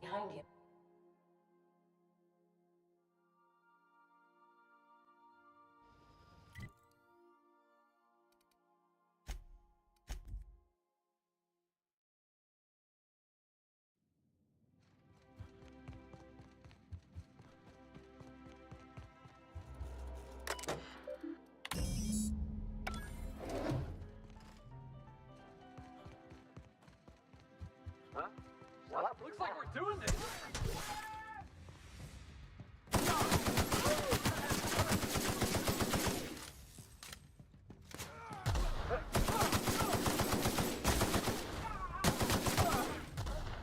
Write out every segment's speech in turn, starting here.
Behind you. Huh? What? Looks like we're doing this!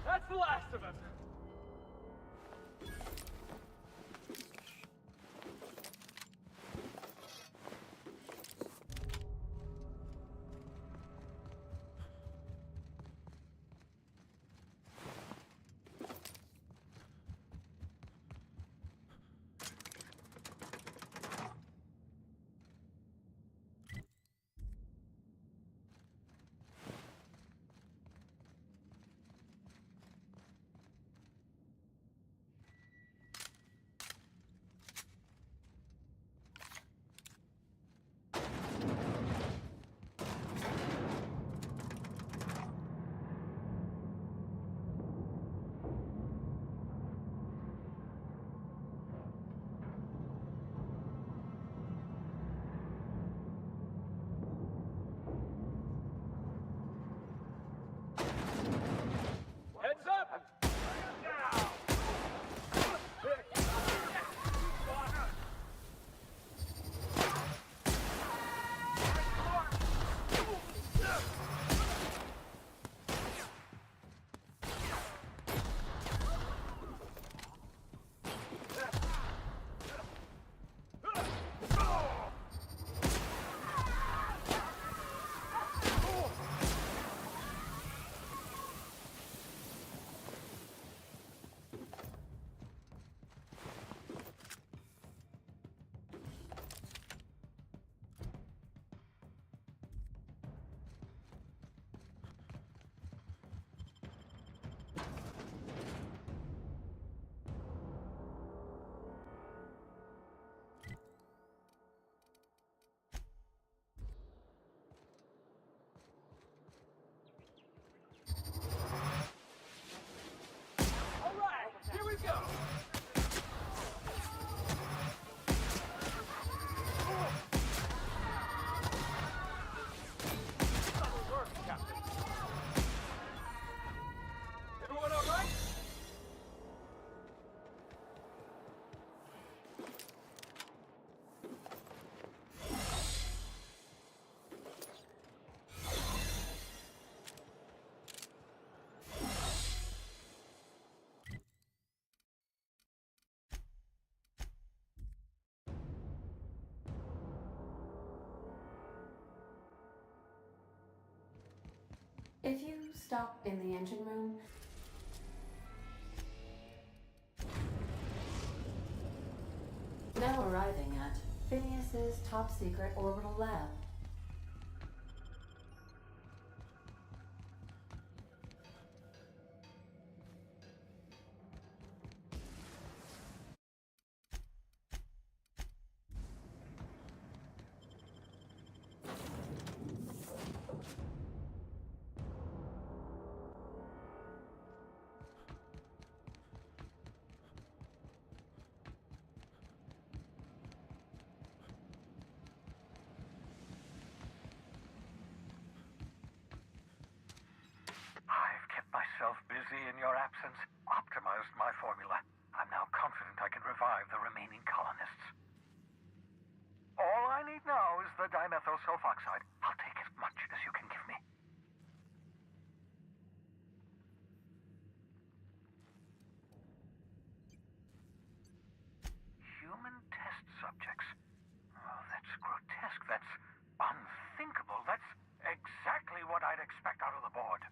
That's the last of him! Heads up! Alright, here we go! That'll work, Captain. Everyone alright? If you stop in the engine room, now arriving at Phineas's top secret orbital lab. I've kept myself busy in your absence, optimized my formula. I'm now confident I can revive the remaining colonists. All I need now is the dimethyl sulfoxide. I'll take as much as you can give me. Human test subjects. Oh, that's grotesque. That's unthinkable. That's exactly what I'd expect out of the board.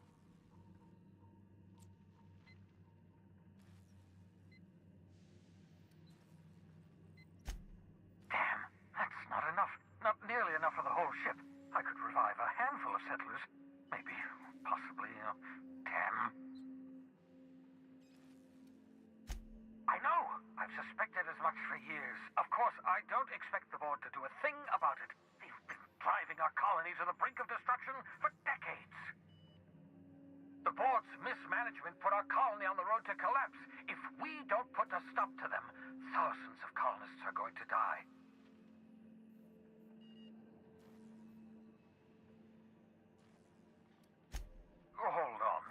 Damn, that's not enough. Not nearly enough for the whole ship. I watch for years. Of course, I don't expect the board to do a thing about it. They've been driving our colony to the brink of destruction for decades. The board's mismanagement put our colony on the road to collapse. If we don't put a stop to them, thousands of colonists are going to die. Hold on.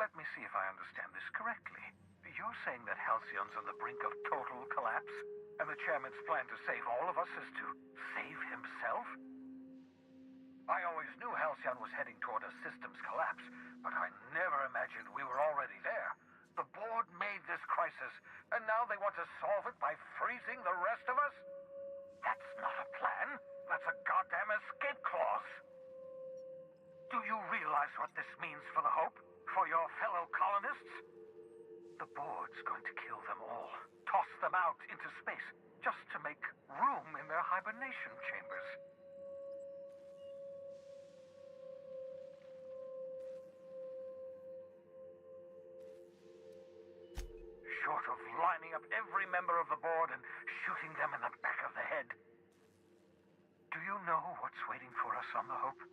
Let me see if I understand this correctly. You're saying that Halcyon's on the brink of total collapse, and the chairman's plan to save all of us is to save himself? I always knew Halcyon was heading toward a systems collapse, but I never imagined we were already there. The board made this crisis, and now they want to solve it by freezing the rest of us? That's not a plan. That's a goddamn escape clause. Do you realize what this means for the Hope? For your fellow colonists? The board's going to kill them all. Toss them out into space, just to make room in their hibernation chambers. Short of lining up every member of the board and shooting them in the back of the head. Do you know what's waiting for us on the Hope?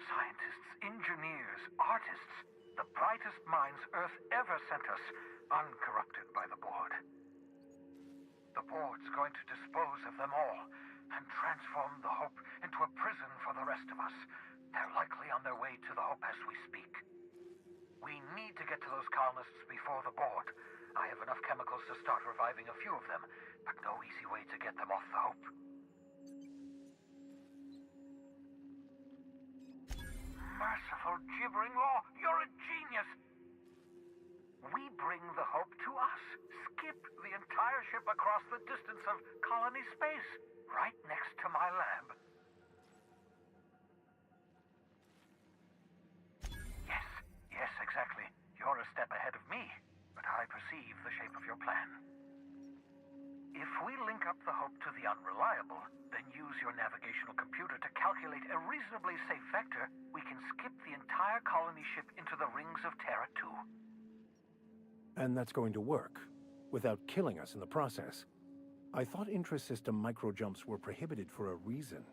Scientists, engineers, artists, the brightest minds Earth ever sent us, uncorrupted by the board. The board's going to dispose of them all and transform the Hope into a prison for the rest of us. They're likely on their way to the Hope as we speak. We need to get to those colonists before the board. I have enough chemicals to start reviving a few of them, but no easy way to get them off the Hope. Merciful gibbering law, you're a genius! We bring the Hope to us. Skip the entire ship across the distance of colony space, right next to my lab. Yes, exactly. You're a step ahead of me, but I perceive the shape of your plan. If we link up the Hope to the Unreliable, then use your navigational computer to calculate a reasonably safe vector, we can skip the entire colony ship into the rings of Terra 2. And that's going to work, without killing us in the process. I thought intra-system micro-jumps were prohibited for a reason.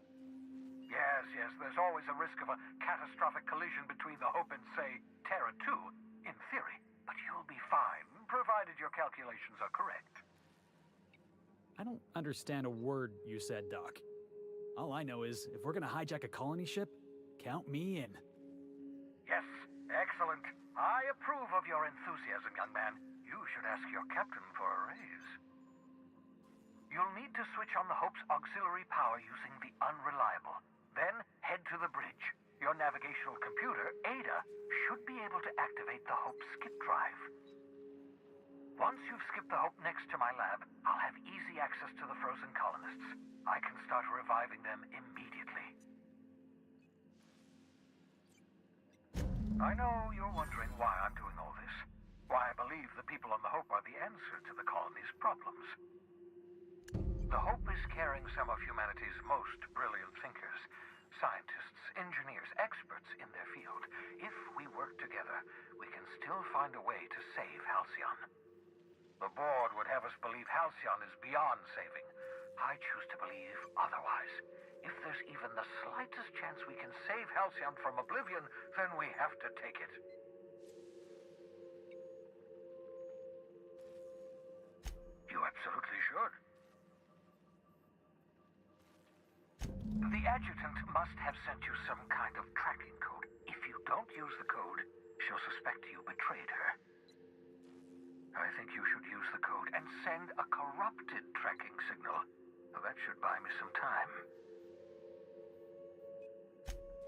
Yes, there's always a risk of a catastrophic collision between the Hope and, say, Terra 2, in theory. But you'll be fine, provided your calculations are correct. I don't understand a word you said, Doc. All I know is, if we're gonna hijack a colony ship, count me in. Yes, excellent. I approve of your enthusiasm, young man. You should ask your captain for a raise. You'll need to switch on the Hope's auxiliary power using the Unreliable. Then head to the bridge. Your navigational computer, Ada, should be able to activate the Hope's skip drive. Once you've skipped the Hope next to my lab, I'll have easy access to the frozen colonists. I can start reviving them immediately. I know you're wondering why I'm doing all this. Why I believe the people on the Hope are the answer to the colony's problems. The Hope is carrying some of humanity's most brilliant thinkers. Scientists, engineers, experts in their field. If we work together, we can still find a way to save Halcyon. The board would have us believe Halcyon is beyond saving. I choose to believe otherwise. If there's even the slightest chance we can save Halcyon from oblivion, then we have to take it. You absolutely should. The adjutant must have sent you some kind of tracking code. If you don't use the code, she'll suspect you betrayed her. I think you should use the code and send a corrupted tracking signal. That should buy me some time.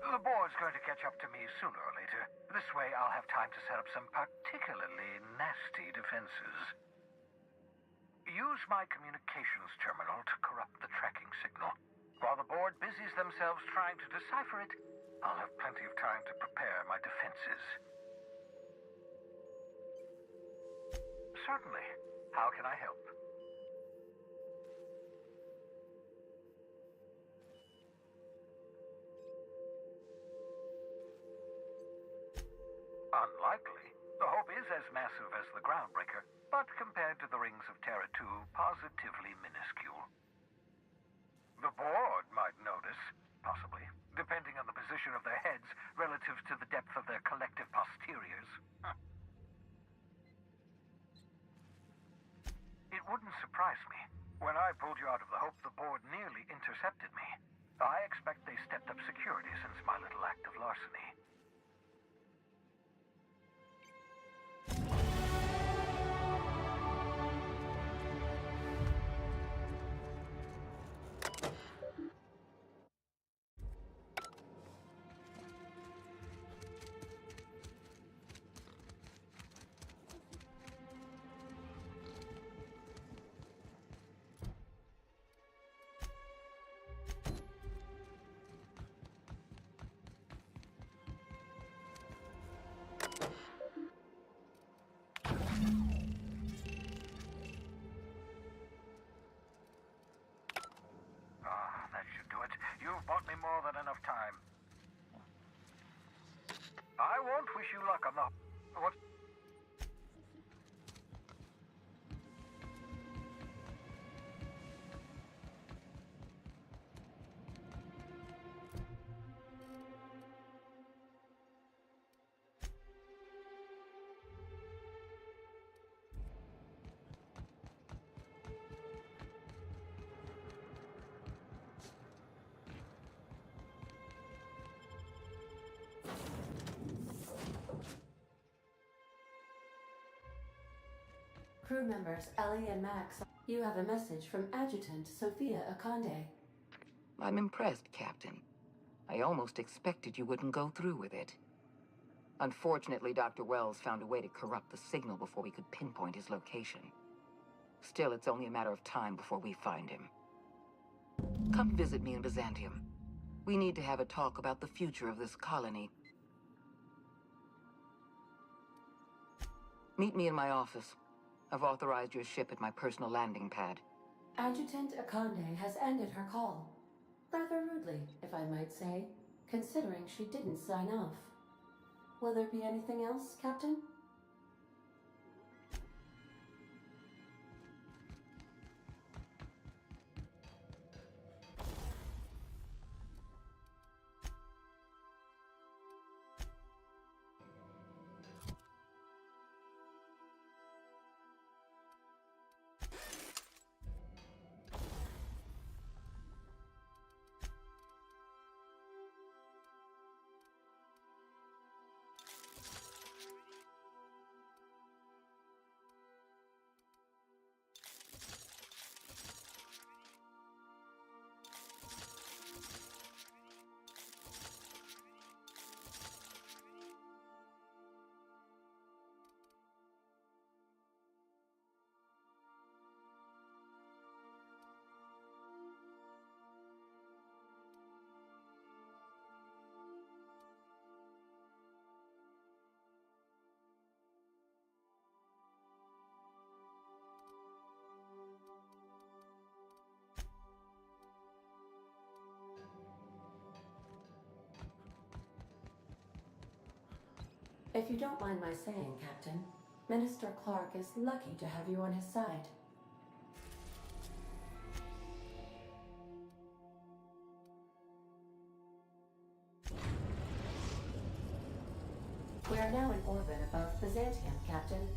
The board's going to catch up to me sooner or later. This way I'll have time to set up some particularly nasty defenses. Use my communications terminal to corrupt the tracking signal. While the board busies themselves trying to decipher it, I'll have plenty of time to prepare my defenses. Certainly. How can I help? Unlikely. The Hope is as massive as the Groundbreaker, but compared to the rings of Terra 2, positive positively minuscule. The board might notice, possibly, depending on the position of their heads relative to the depth of their collective posteriors. It wouldn't surprise me. When I pulled you out of the Hope, the board nearly intercepted me. I expect they stepped up security since my little act of larceny. That should do it. You've bought me more than enough time. I won't wish you luck on the... What? Crew members Ellie and Max, you have a message from Adjutant Sophia Akande. I'm impressed, Captain. I almost expected you wouldn't go through with it. Unfortunately, Dr. Wells found a way to corrupt the signal before we could pinpoint his location. Still, it's only a matter of time before we find him. Come visit me in Byzantium. We need to have a talk about the future of this colony. Meet me in my office. I've authorized your ship at my personal landing pad. Adjutant Akande has ended her call. Rather rudely, if I might say, considering she didn't sign off. Will there be anything else, Captain? If you don't mind my saying, Captain, Minister Clark is lucky to have you on his side. We are now in orbit above Byzantium, Captain.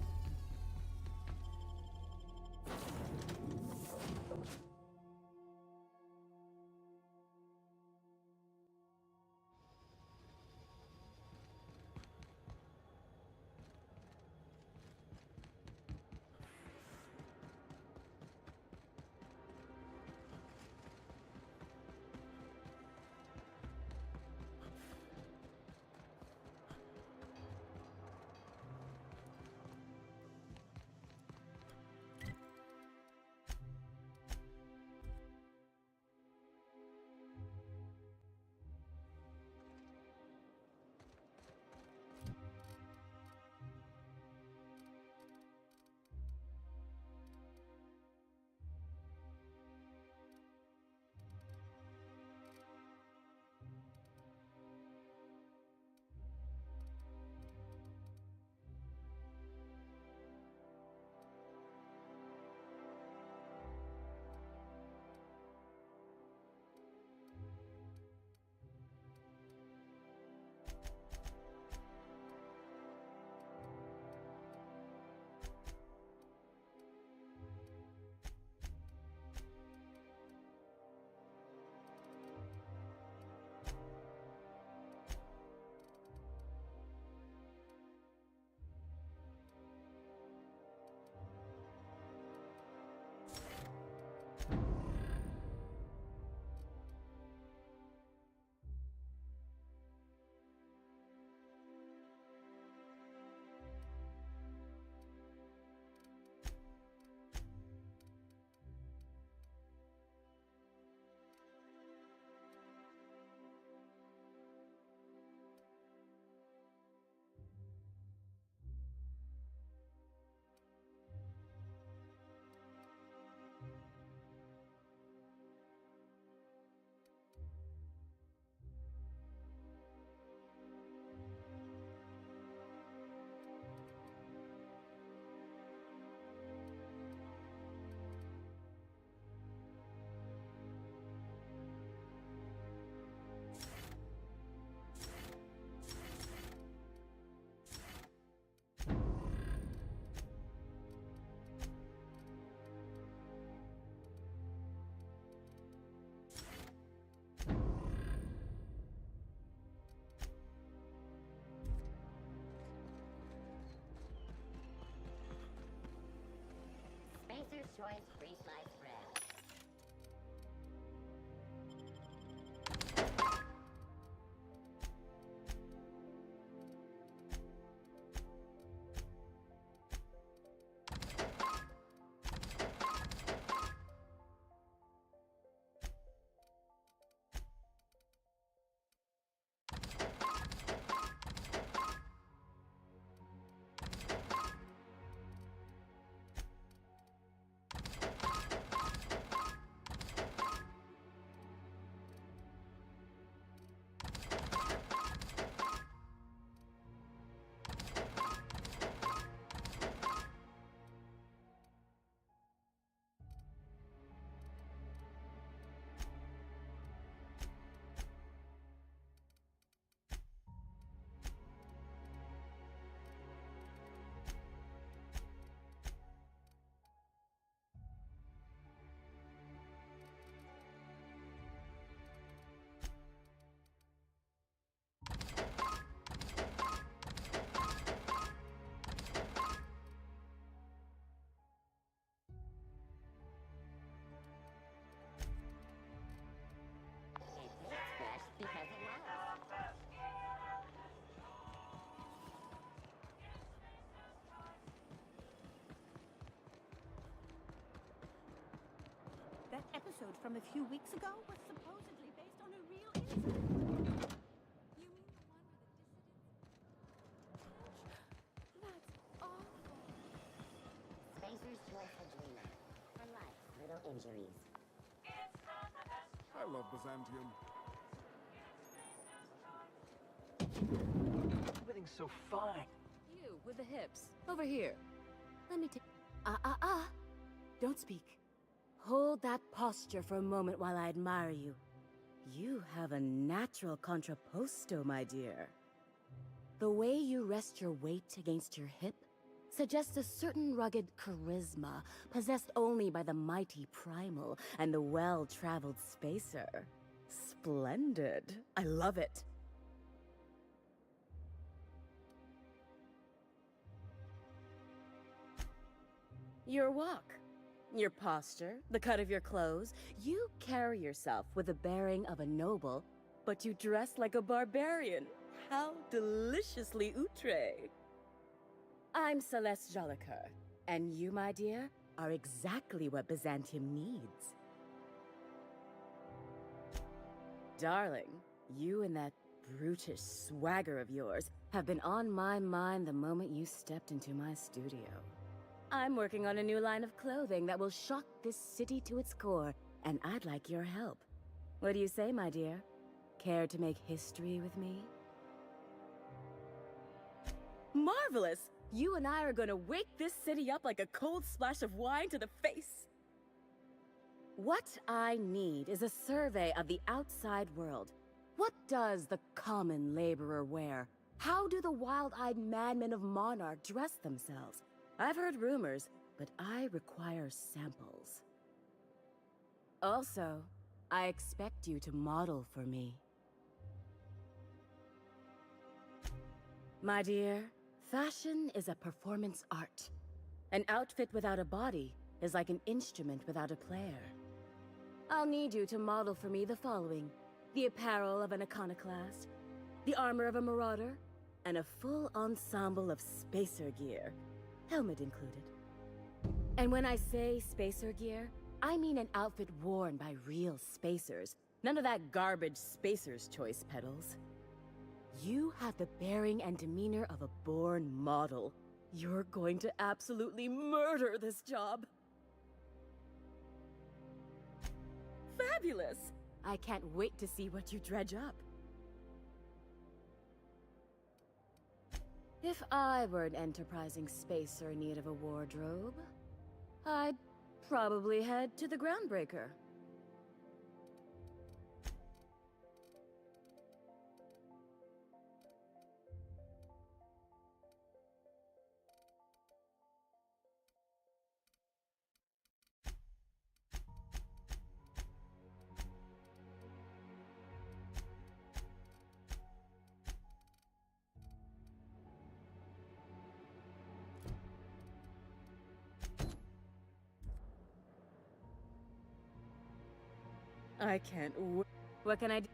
choice free sliced bread. Because it was. That episode from a few weeks ago was supposedly based on a real incident. You mean the one where the dissidents... That's awful. Spacer's choice of dreamer. For life's little injuries. I love Byzantium. Everything's so fine. You, with the hips. Over here. Let me take... Don't speak. Hold that posture for a moment while I admire you. You have a natural contrapposto, my dear. The way you rest your weight against your hip suggests a certain rugged charisma possessed only by the mighty primal and the well-traveled spacer. Splendid. I love it. Your walk, your posture, the cut of your clothes, you carry yourself with the bearing of a noble, but you dress like a barbarian. How deliciously outre. I'm Celeste Jolicoeur, and you, my dear, are exactly what Byzantium needs. Darling, you and that brutish swagger of yours have been on my mind the moment you stepped into my studio. I'm working on a new line of clothing that will shock this city to its core, and I'd like your help. What do you say, my dear? Care to make history with me? Marvelous! You and I are gonna wake this city up like a cold splash of wine to the face. What I need is a survey of the outside world. What does the common laborer wear? How do the wild-eyed madmen of Monarch dress themselves? I've heard rumors, but I require samples. Also, I expect you to model for me. My dear, fashion is a performance art. An outfit without a body is like an instrument without a player. I'll need you to model for me the following: the apparel of an iconoclast, the armor of a marauder, and a full ensemble of spacer gear. Helmet included. And when I say spacer gear, I mean an outfit worn by real spacers. None of that garbage spacer's choice pedals. You have the bearing and demeanor of a born model. You're going to absolutely murder this job. Fabulous! I can't wait to see what you dredge up. If I were an enterprising spacer in need of a wardrobe, I'd probably head to the Groundbreaker. I can't wait. What can I do?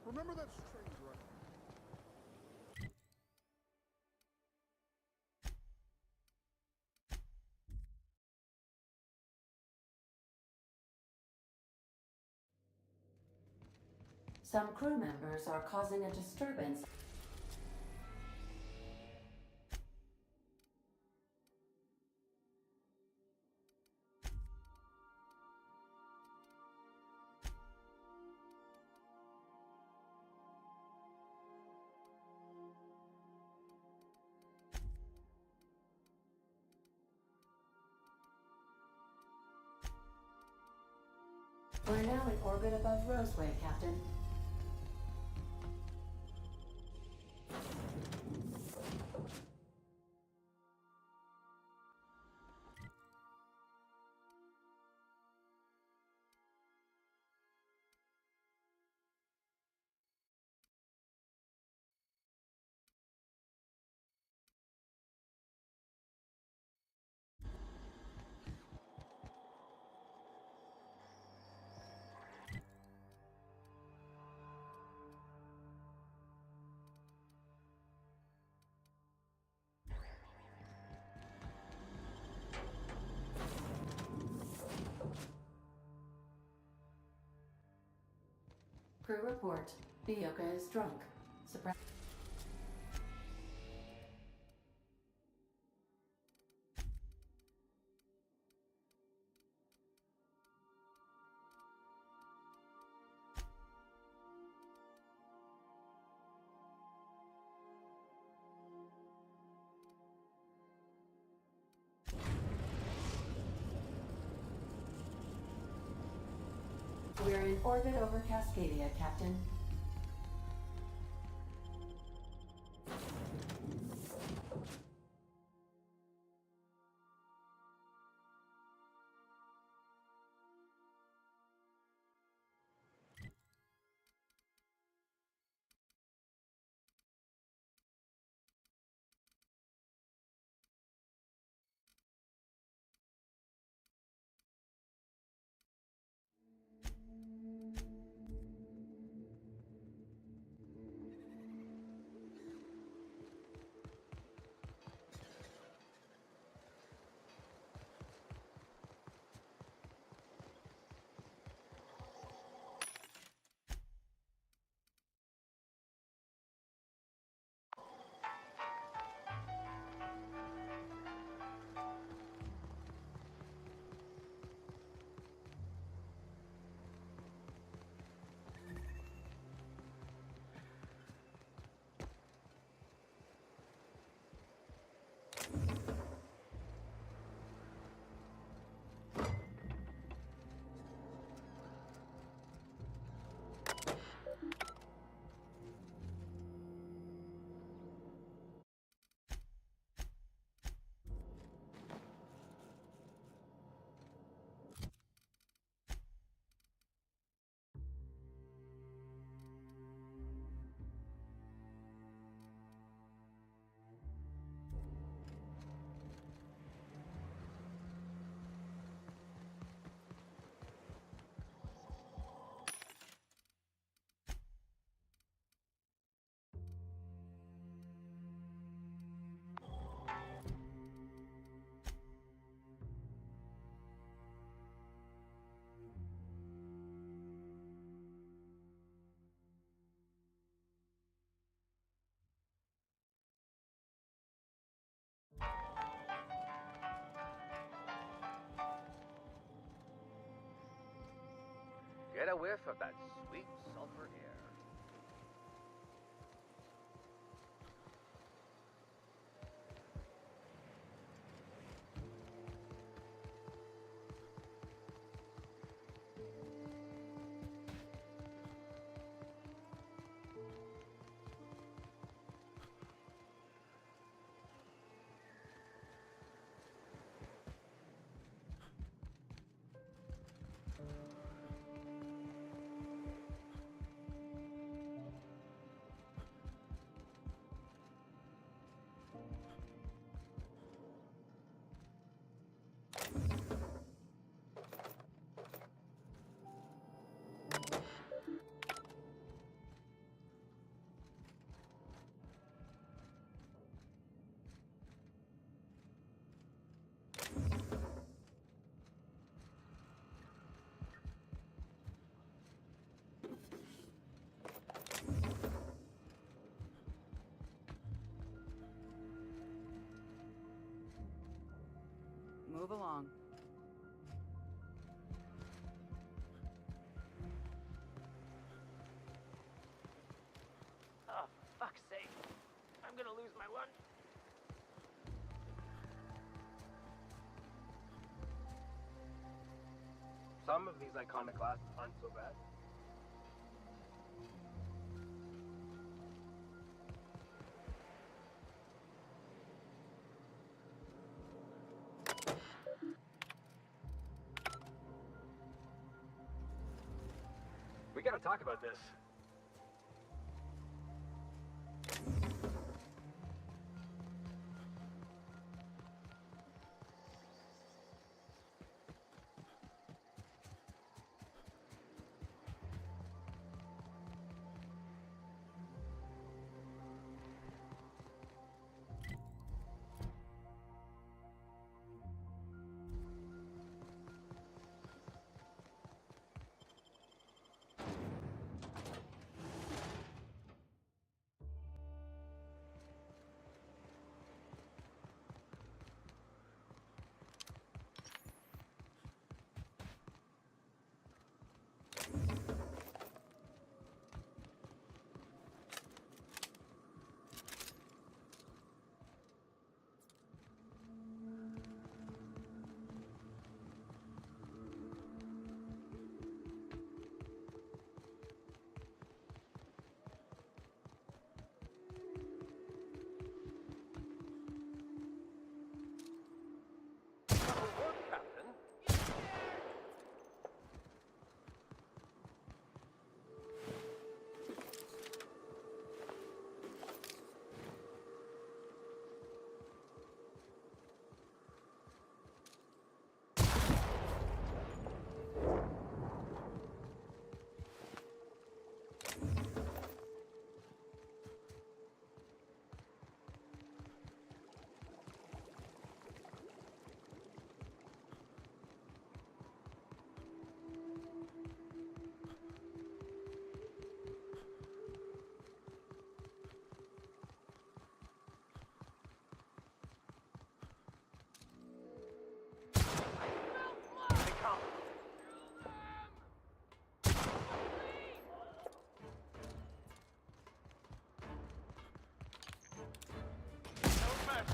Remember that stranger I... Some crew members are causing a disturbance. We're now in orbit above Roseway, Captain. Crew report. Bioka is drunk. Surprise. We're in orbit over Cascadia, Captain. a whiff of that sweet sulfur air. Move along. Oh, for fuck's sake. I'm gonna lose my one. Some of these iconoclasts aren't so bad. We gotta talk about this.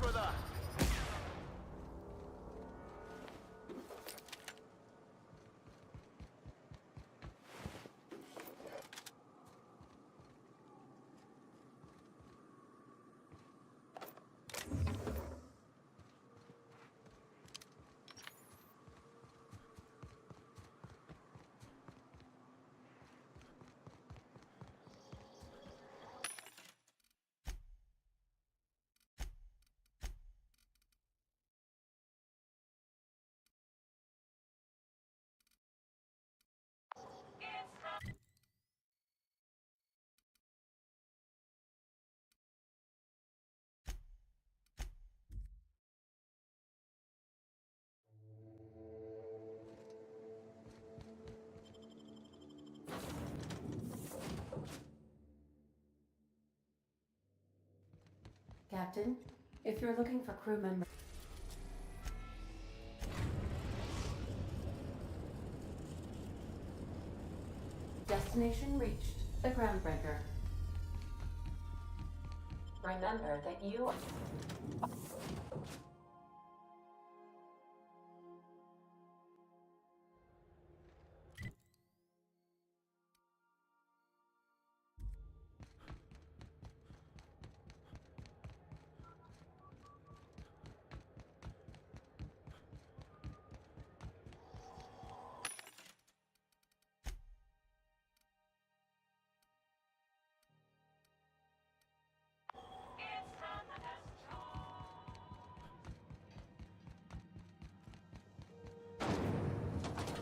For the Captain, if you're looking for crew members... Destination reached. The Groundbreaker. Remember that you...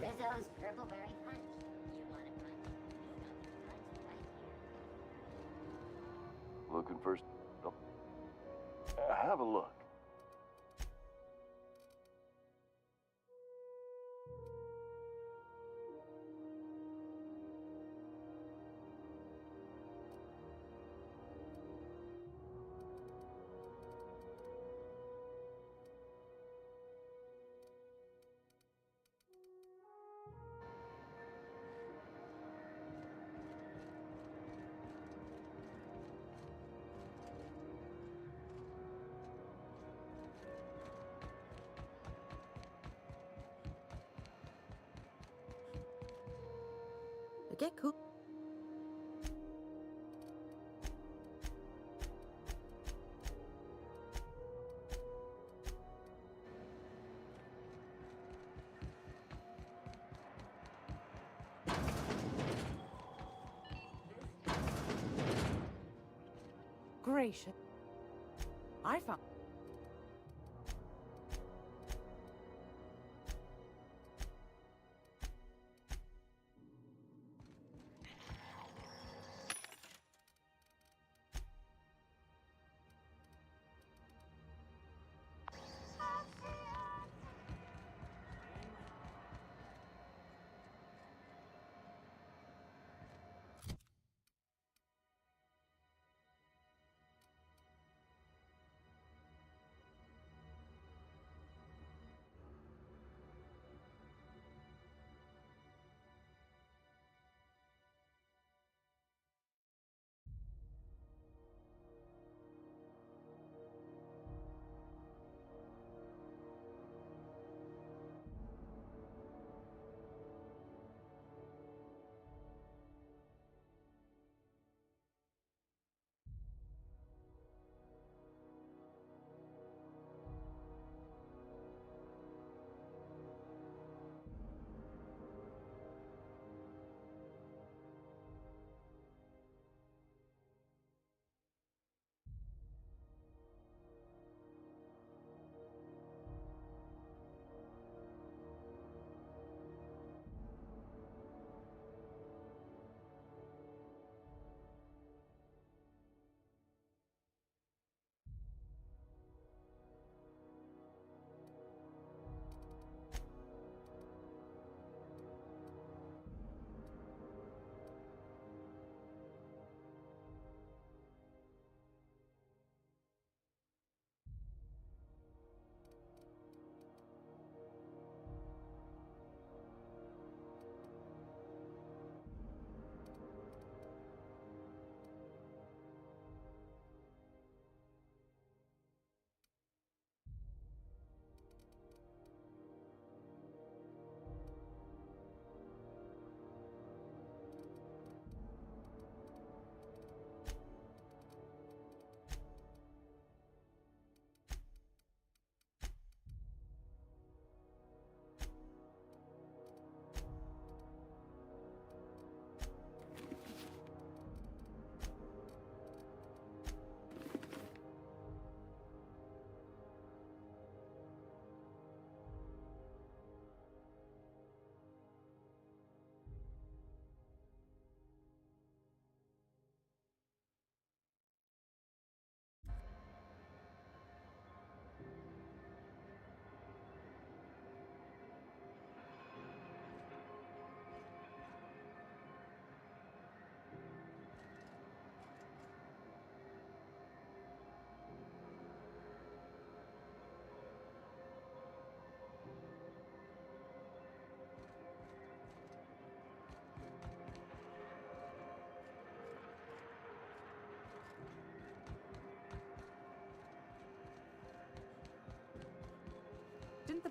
Rizzo's Purple Berry Punch. You want a punch? We've got the punch right here. Looking for... Oh. Have a look. Get cool. Gracious. I found.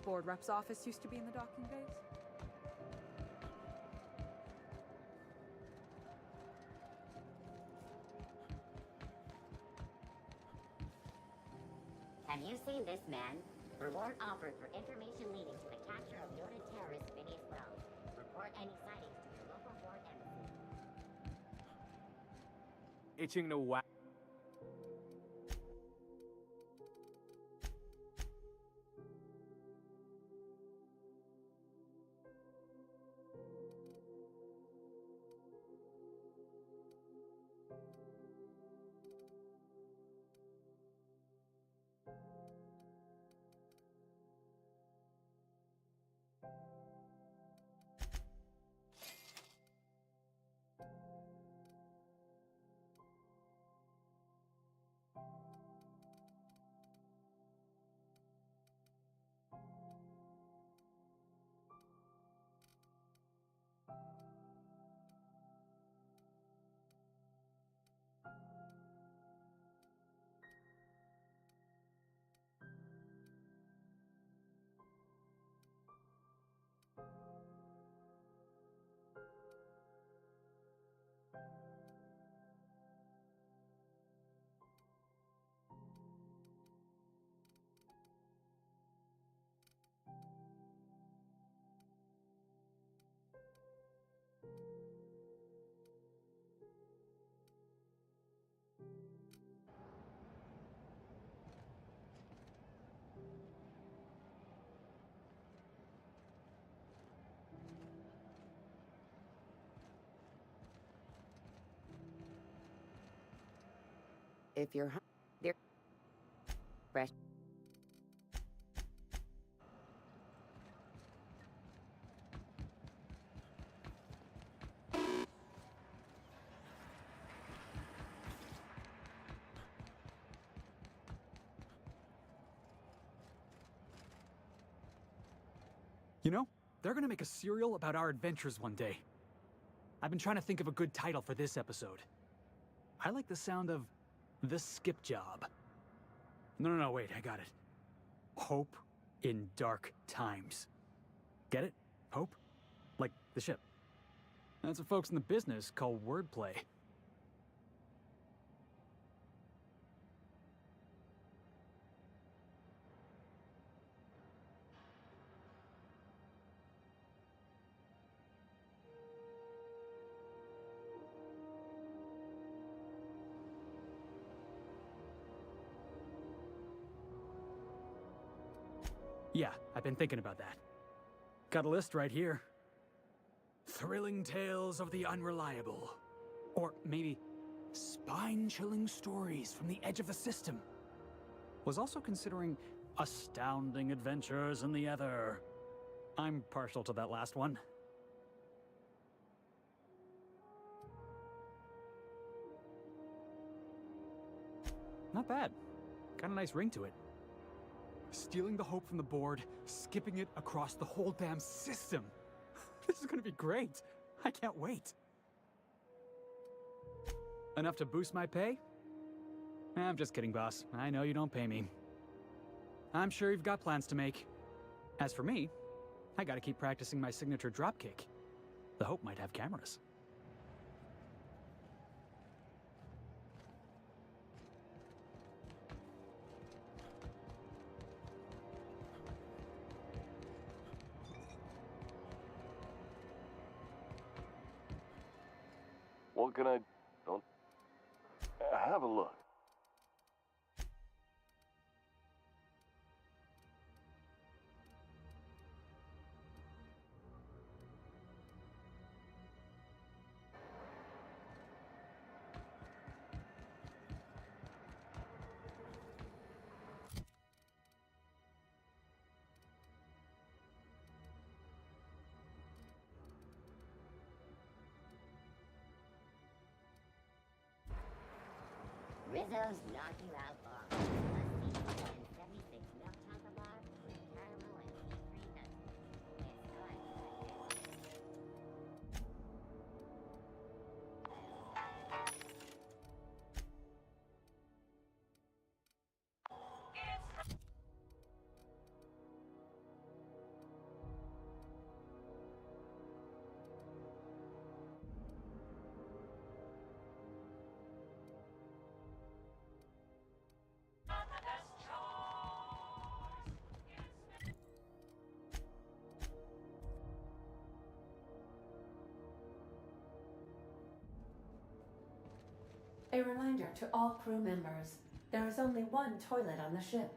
board rep's office used to be in the docking bays? Have you seen this man? Reward offered for information leading to the capture of noted terrorist Phineas Wells. Report any sightings to your local foreign embassy. Itching to whack. If you're there, fresh. You know, they're gonna make a serial about our adventures one day. I've been trying to think of a good title for this episode. I like the sound of The Skip Job. No, wait, I got it. Hope in Dark Times. Get it? Hope? Like the ship. That's what folks in the business call wordplay. Yeah, I've been thinking about that. Got a list right here. Thrilling tales of the unreliable. Or maybe spine-chilling stories from the edge of the system. Was also considering astounding adventures in the ether. I'm partial to that last one. Not bad. Got a nice ring to it. Stealing the hope from the board, skipping it across the whole damn system. This is gonna be great. I can't wait. Enough to boost my pay? I'm just kidding, boss. I know you don't pay me. I'm sure you've got plans to make. As for me, I gotta keep practicing my signature dropkick. The Hope might have cameras. What can I... Don't... Have a look. Rizzo's knock you out bar. Plus seats 76 milk chocolate bar with caramel and free nuts. It's time. A reminder to all crew members, there is only one toilet on the ship.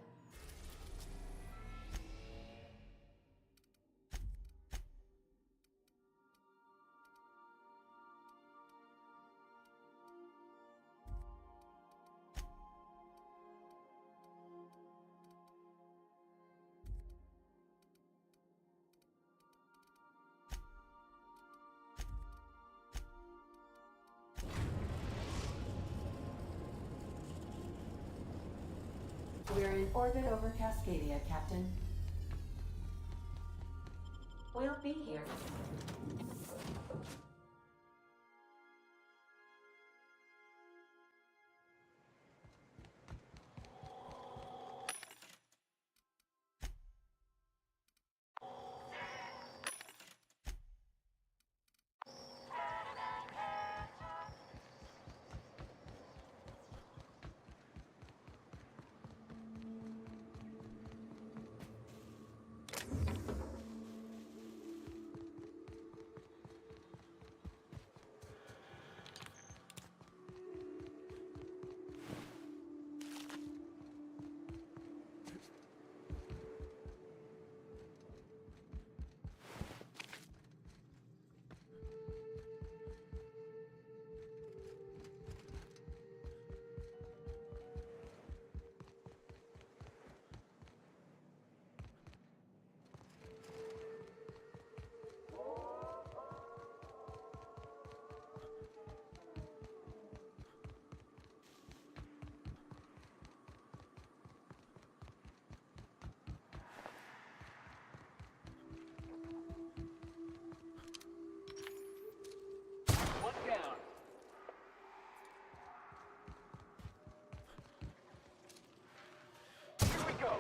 We're in orbit over Cascadia, Captain. We'll be here. One down. Here we go.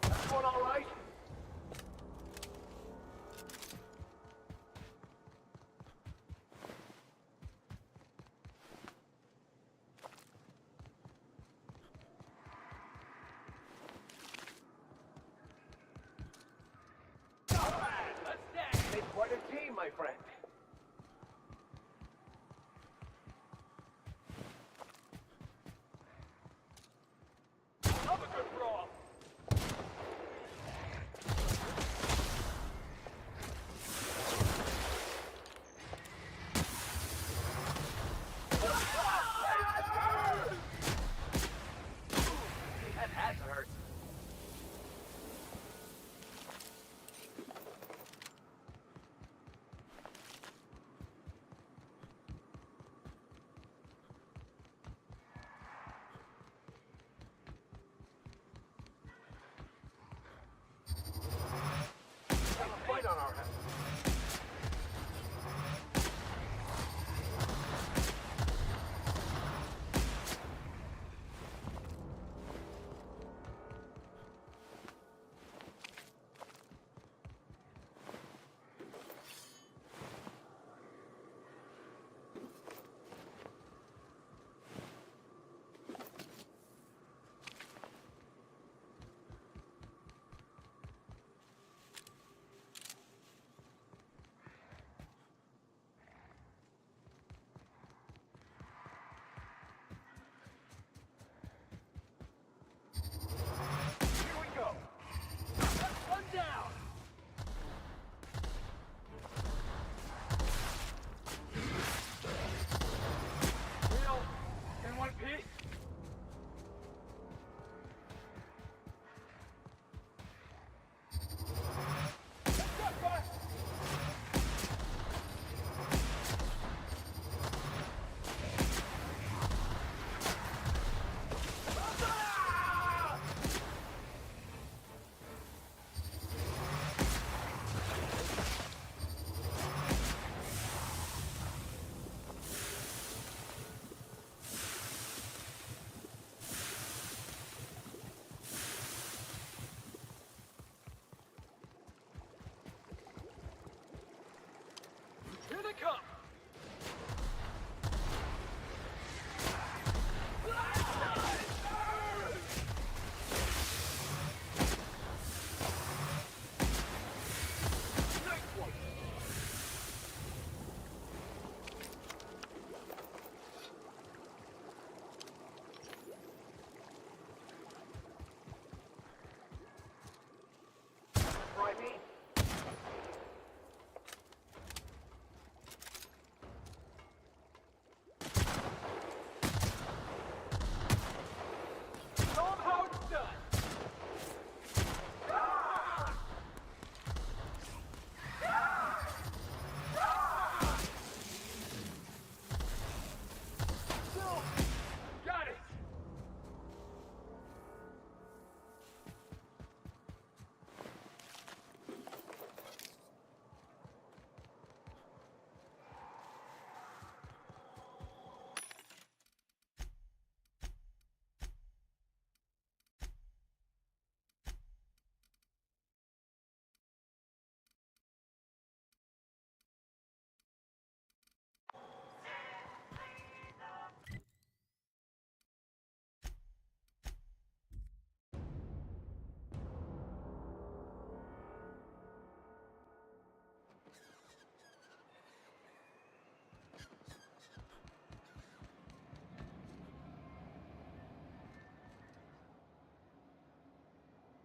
That's going all right. Made quite a team, my friend. Another good brawl. That had to hurt.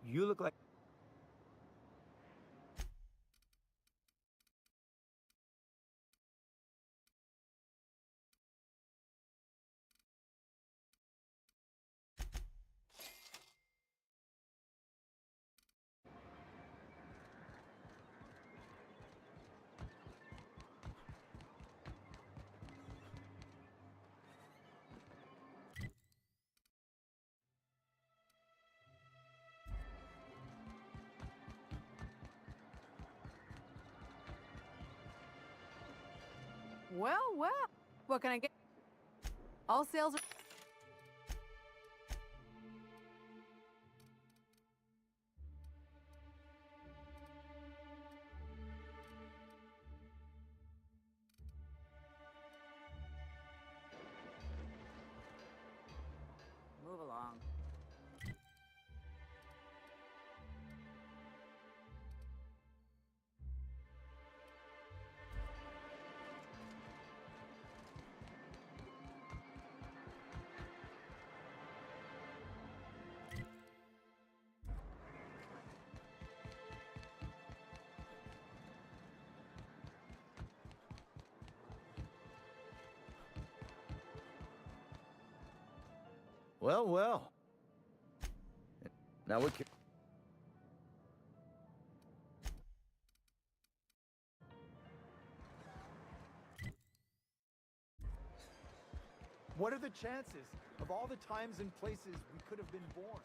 You look like... Well, well. What can I get? All sales are... Move along. Well, well. Now what can... What are the chances of all the times and places we could have been born?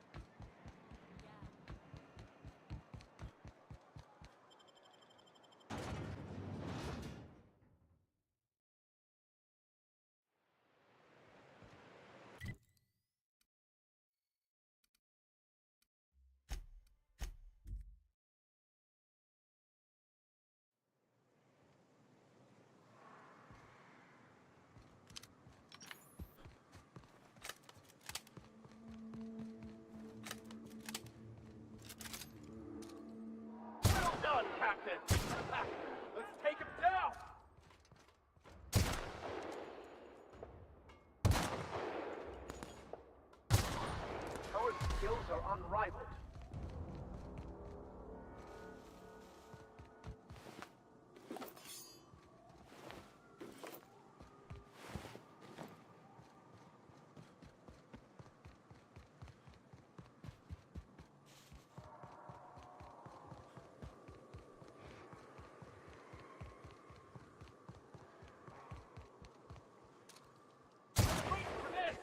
Well done, Captain! Let's take him down! Our skills are unrivaled. Wait for this!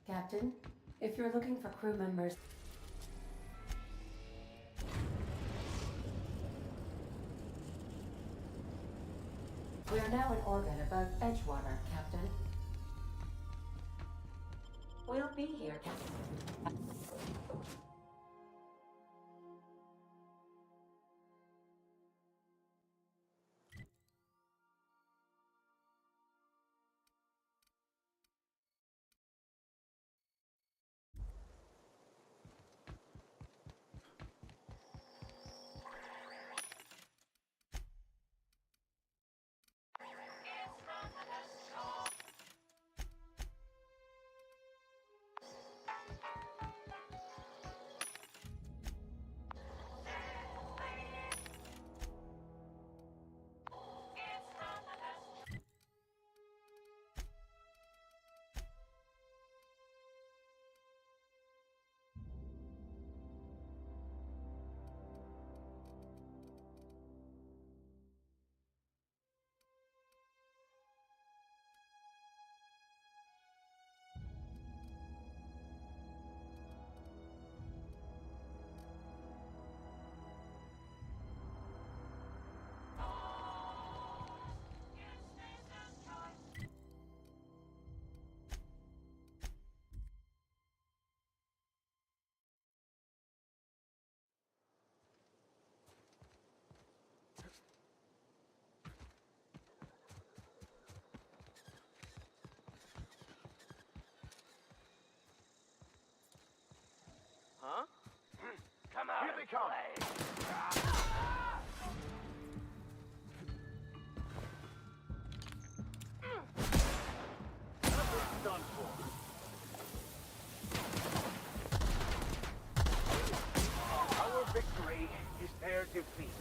Captain, if you're looking for crew members... We are now in orbit above Edgewater, Captain. We'll be here, Captain. Huh? Come on. Here they come. Nothing's done for. Our victory is their defeat.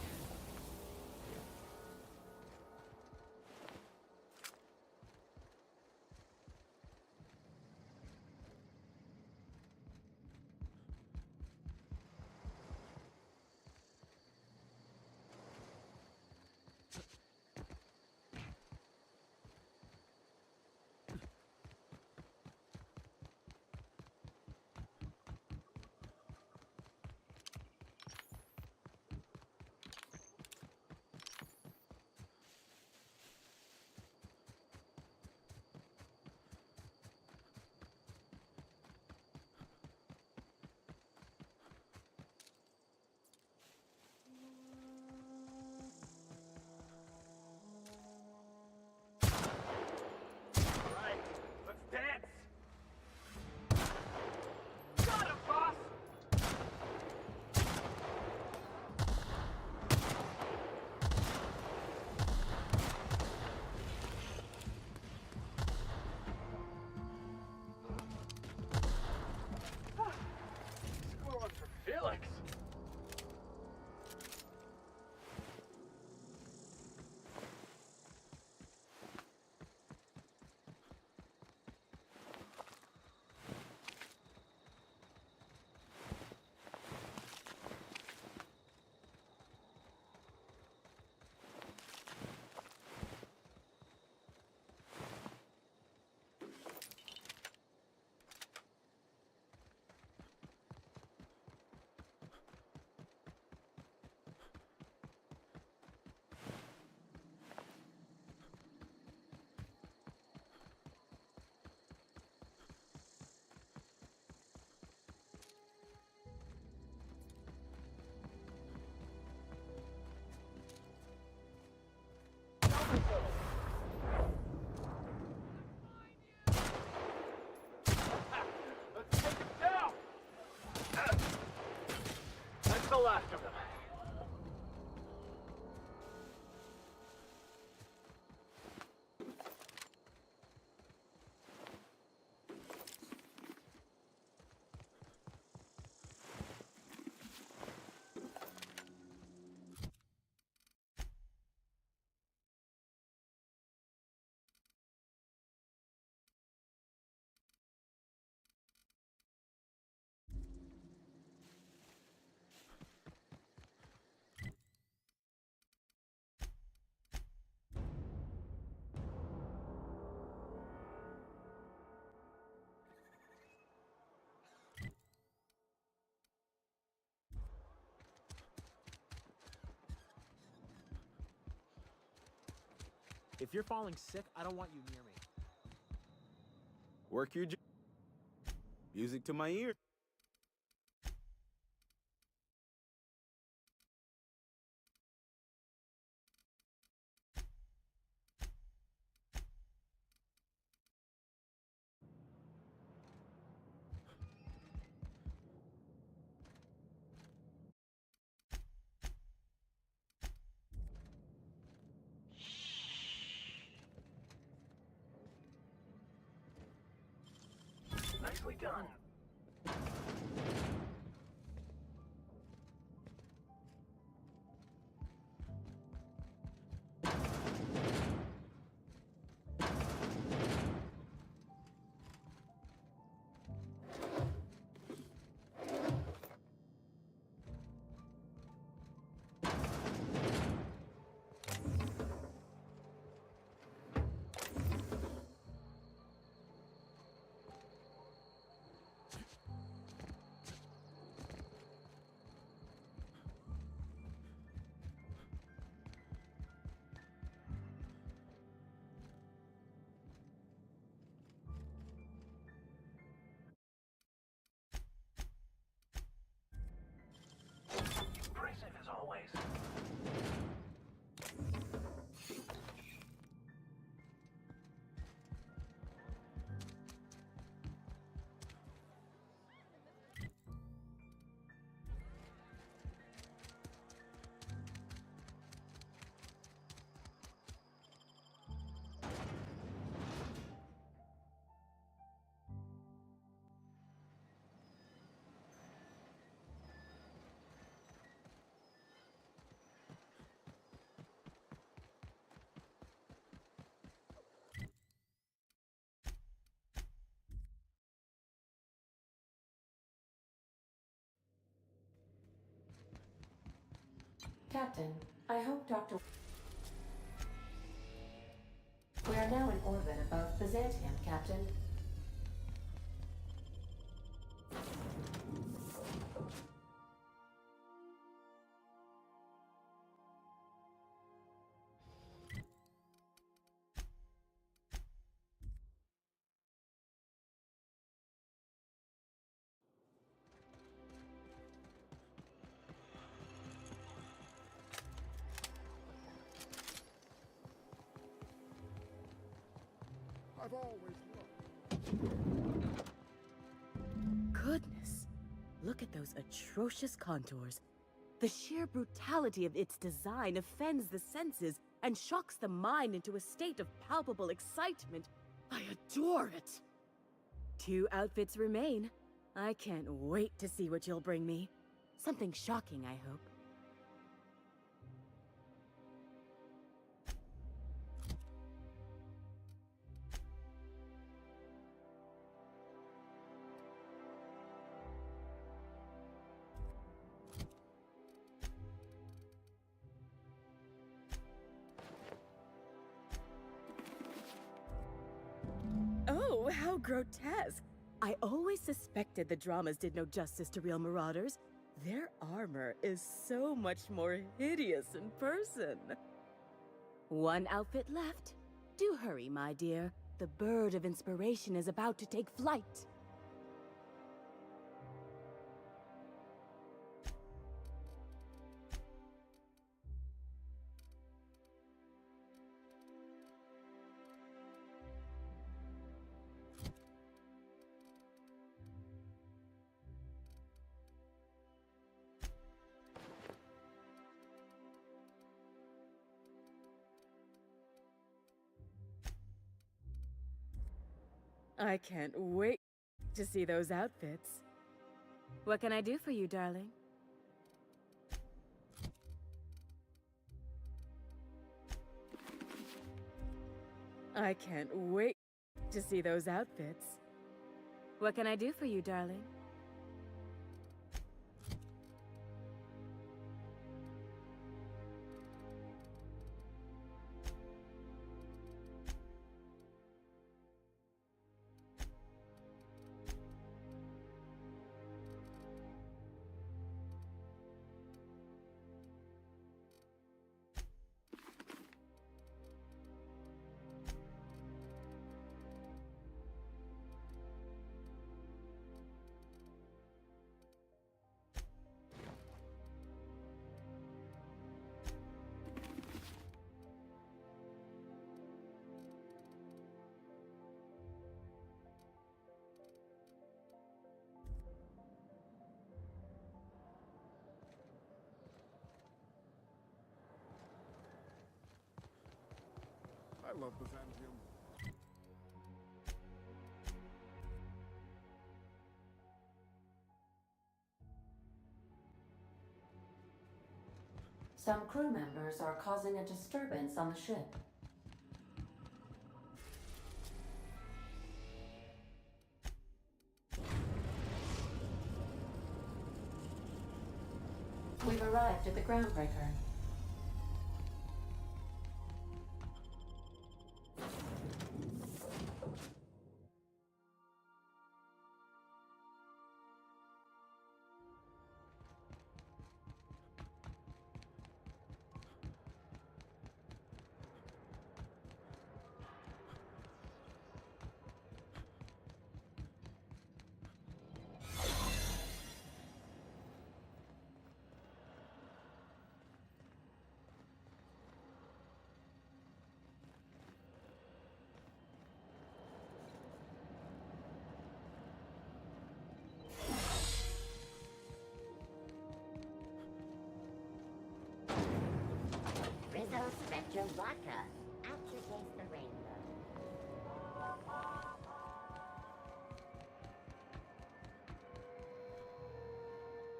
The last of them. If you're falling sick, I don't want you near me. Work your Music to my ear. Nicely done. Impressive as always. Captain, I hope Dr. We are now in orbit above Byzantium, Captain. I've always loved. Goodness. Look at those atrocious contours. The sheer brutality of its design offends the senses and shocks the mind into a state of palpable excitement. I adore it! 2 outfits remain. I can't wait to see what you'll bring me. Something shocking, I hope. Oh, how grotesque! I always suspected the dramas did no justice to real marauders. Their armor is so much more hideous in person. 1 outfit left. Do hurry, my dear. The bird of inspiration is about to take flight. I can't wait to see those outfits. What can I do for you, darling? I can't wait to see those outfits. What can I do for you, darling? I love Byzantium. Some crew members are causing a disturbance on the ship. We've arrived at the groundbreaker. Rizzo's Retro Vodka. Out to taste the rainbow.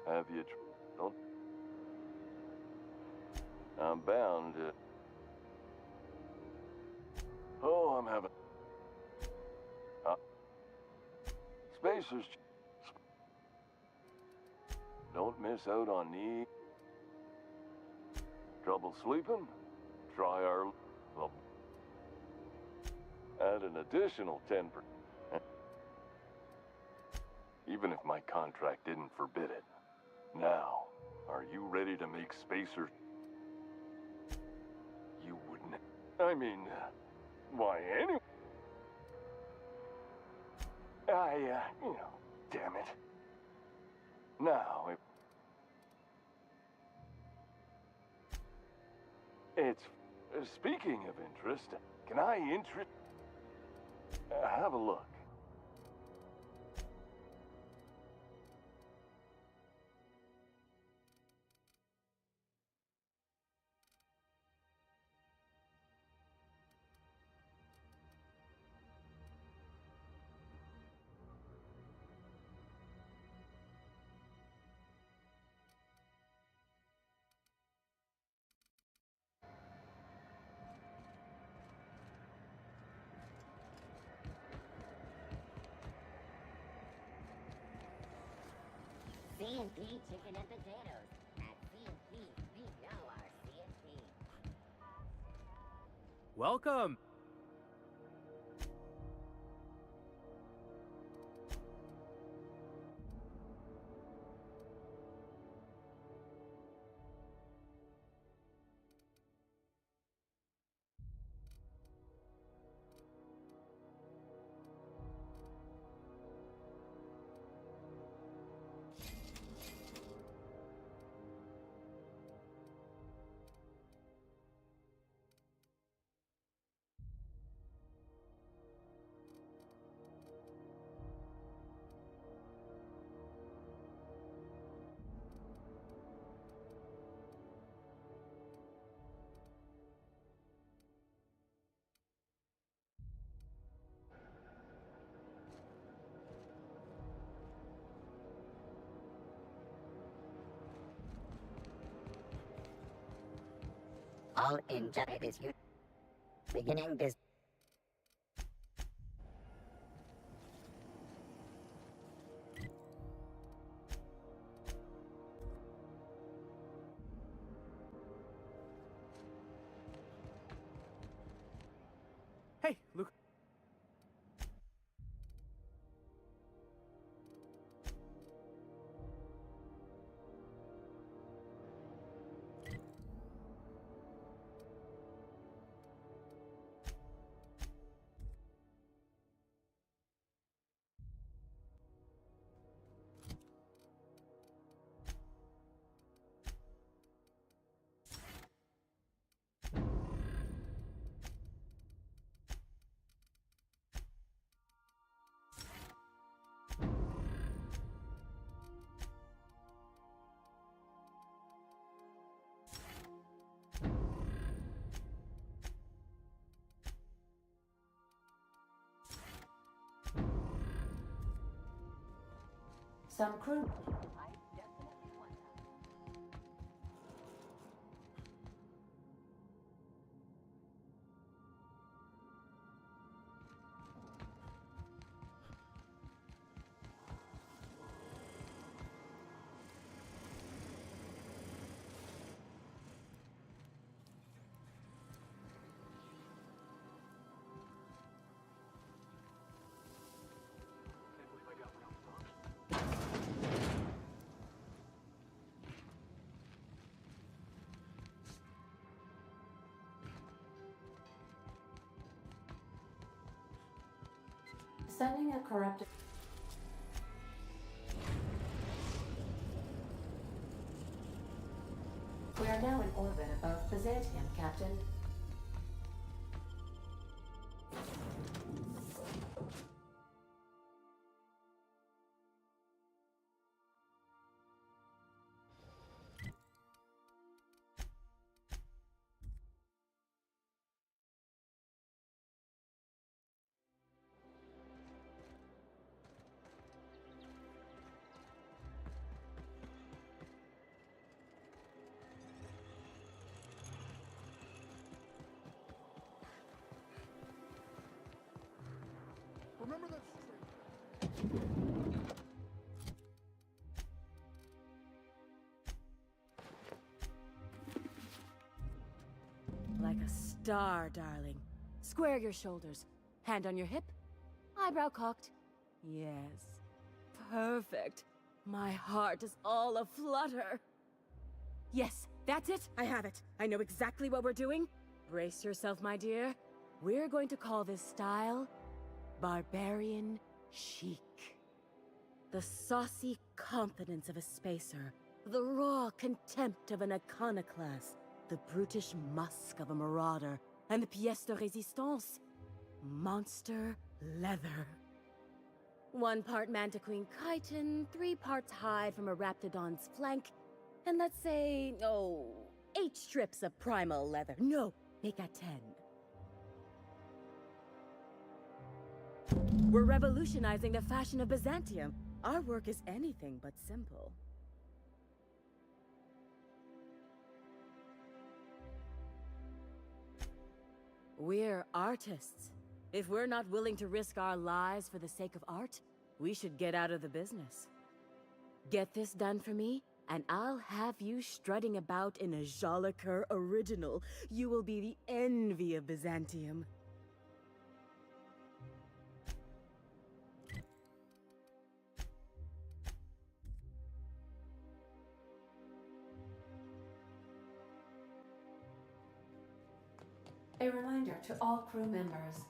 Have you tried? I'm bound to... Oh, I'm having... Spacers... Don't miss out on the... Trouble sleeping? Try our... Well, add an additional 10%. Even if my contract didn't forbid it. Now, are you ready to make Spacer? You wouldn't... I mean... why, anyway... damn it. Now, if... It's... speaking of interest, can I have a look. C&P chicken and potatoes. At C&P, we know our C&P. Welcome! All in Japanese. Beginning this. Hey, Luke. Some crew. Sending a corrupted. We are now in orbit above Byzantium, Captain. Remember that straight. Like a star, darling. Square your shoulders. Hand on your hip. Eyebrow cocked. Yes. Perfect. My heart is all aflutter. Yes, that's it. I have it. I know exactly what we're doing. Brace yourself, my dear. We're going to call this style Barbarian Chic. The saucy confidence of a spacer. The raw contempt of an iconoclast. The brutish musk of a marauder. And the pièce de résistance. Monster leather. 1 part Mantiqueen chitin, 3 parts hide from a Raptidon's flank, and let's say, 8 strips of primal leather. No, make that 10. We're revolutionizing the fashion of Byzantium. Our work is anything but simple. We're artists. If we're not willing to risk our lives for the sake of art, we should get out of the business. Get this done for me, and I'll have you strutting about in a Jolicoeur original. You will be the envy of Byzantium. A reminder to all crew members.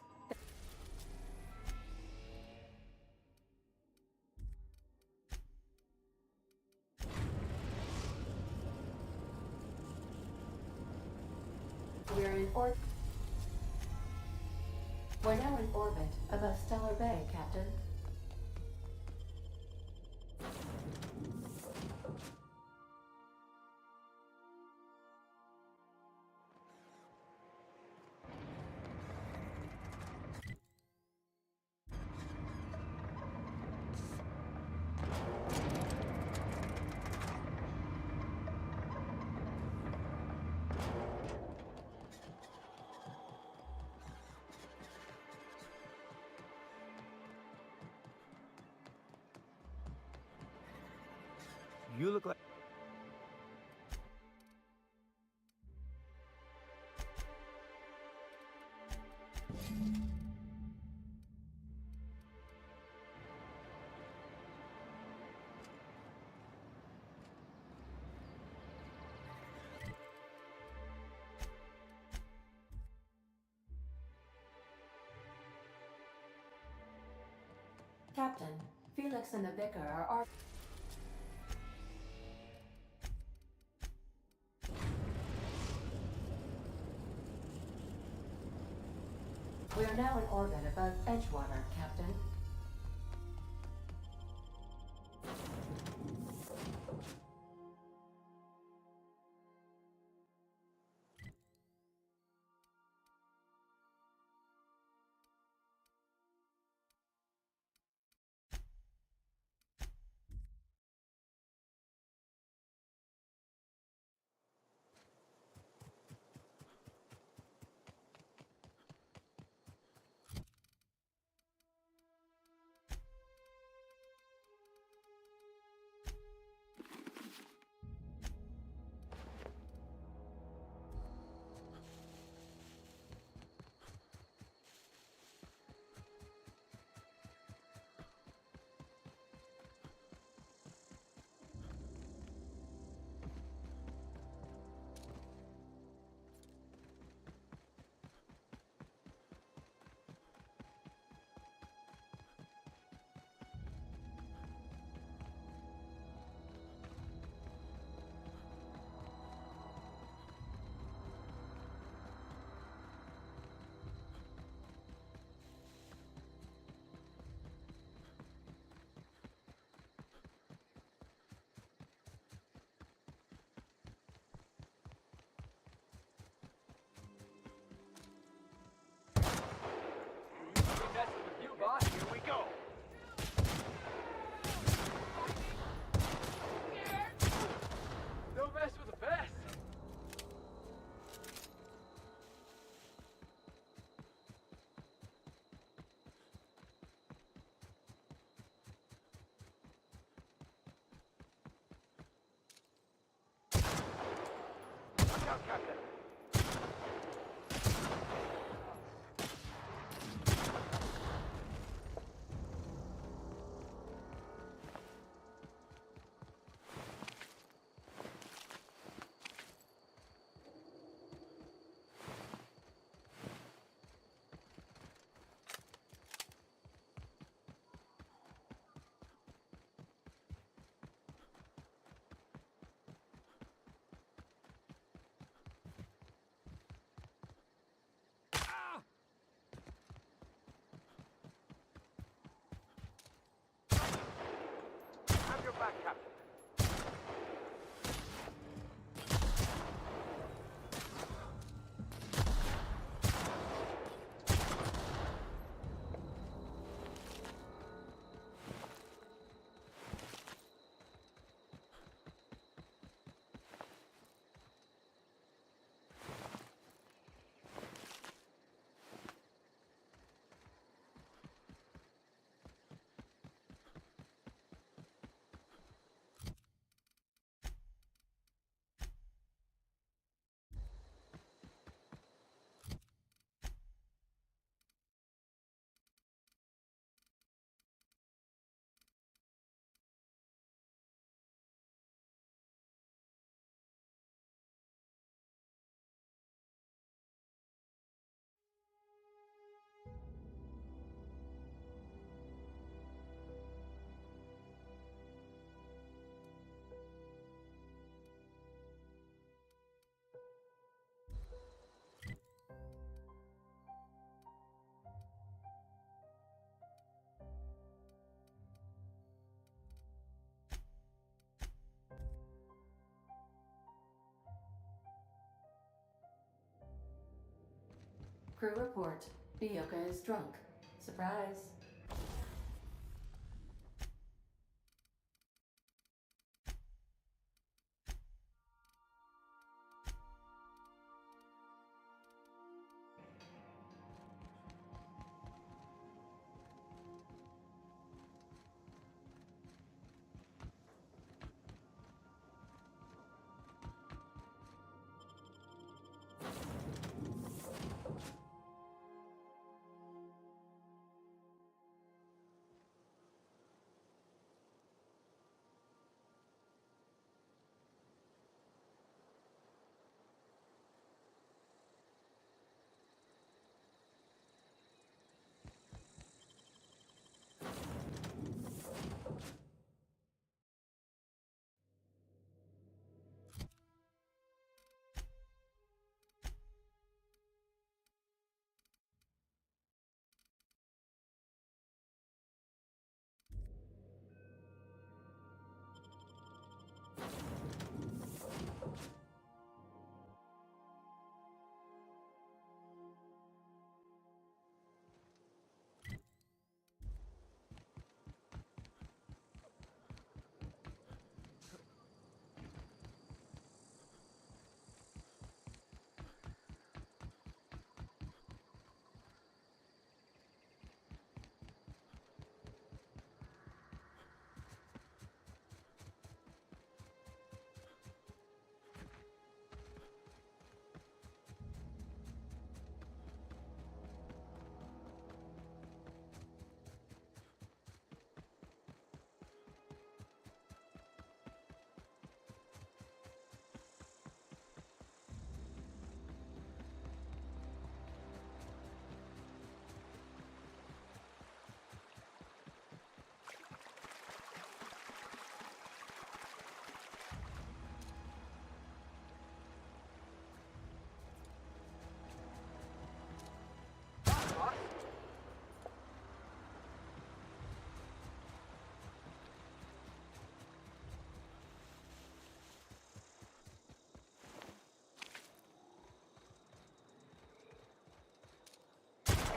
We're now in orbit above Stellar Bay, Captain. You look like... Captain, Felix and the Vicar are... We are now in orbit above Edgewater, Captain. back, Captain. Crew report. Bioka is drunk. Surprise.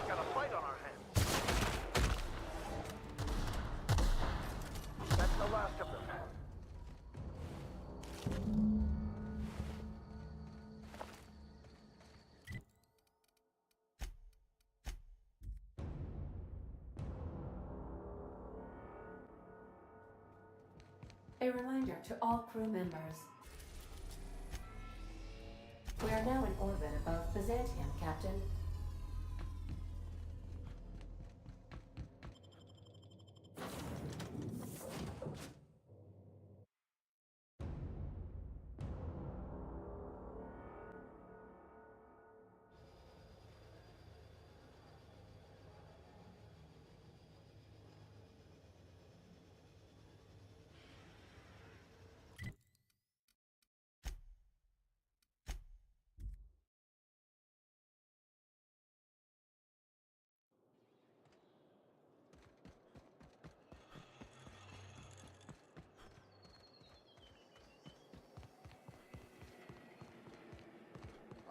Got a fight on our hands. That's the last of them. A reminder to all crew members. We are now in orbit above Byzantium, Captain.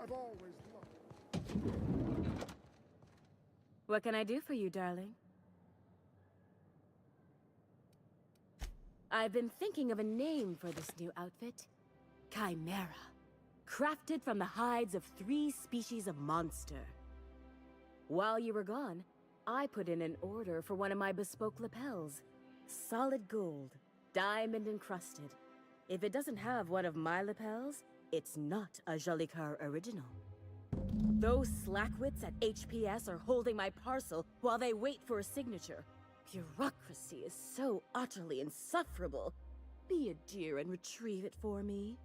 I've always loved. What can I do for you, darling? I've been thinking of a name for this new outfit. Chimera. Crafted from the hides of 3 species of monster. While you were gone, I put in an order for one of my bespoke lapels. Solid gold, diamond encrusted. If it doesn't have one of my lapels, it's not a Jolly Car original. Those slackwits at HPS are holding my parcel while they wait for a signature. Bureaucracy is so utterly insufferable. Be a dear and retrieve it for me.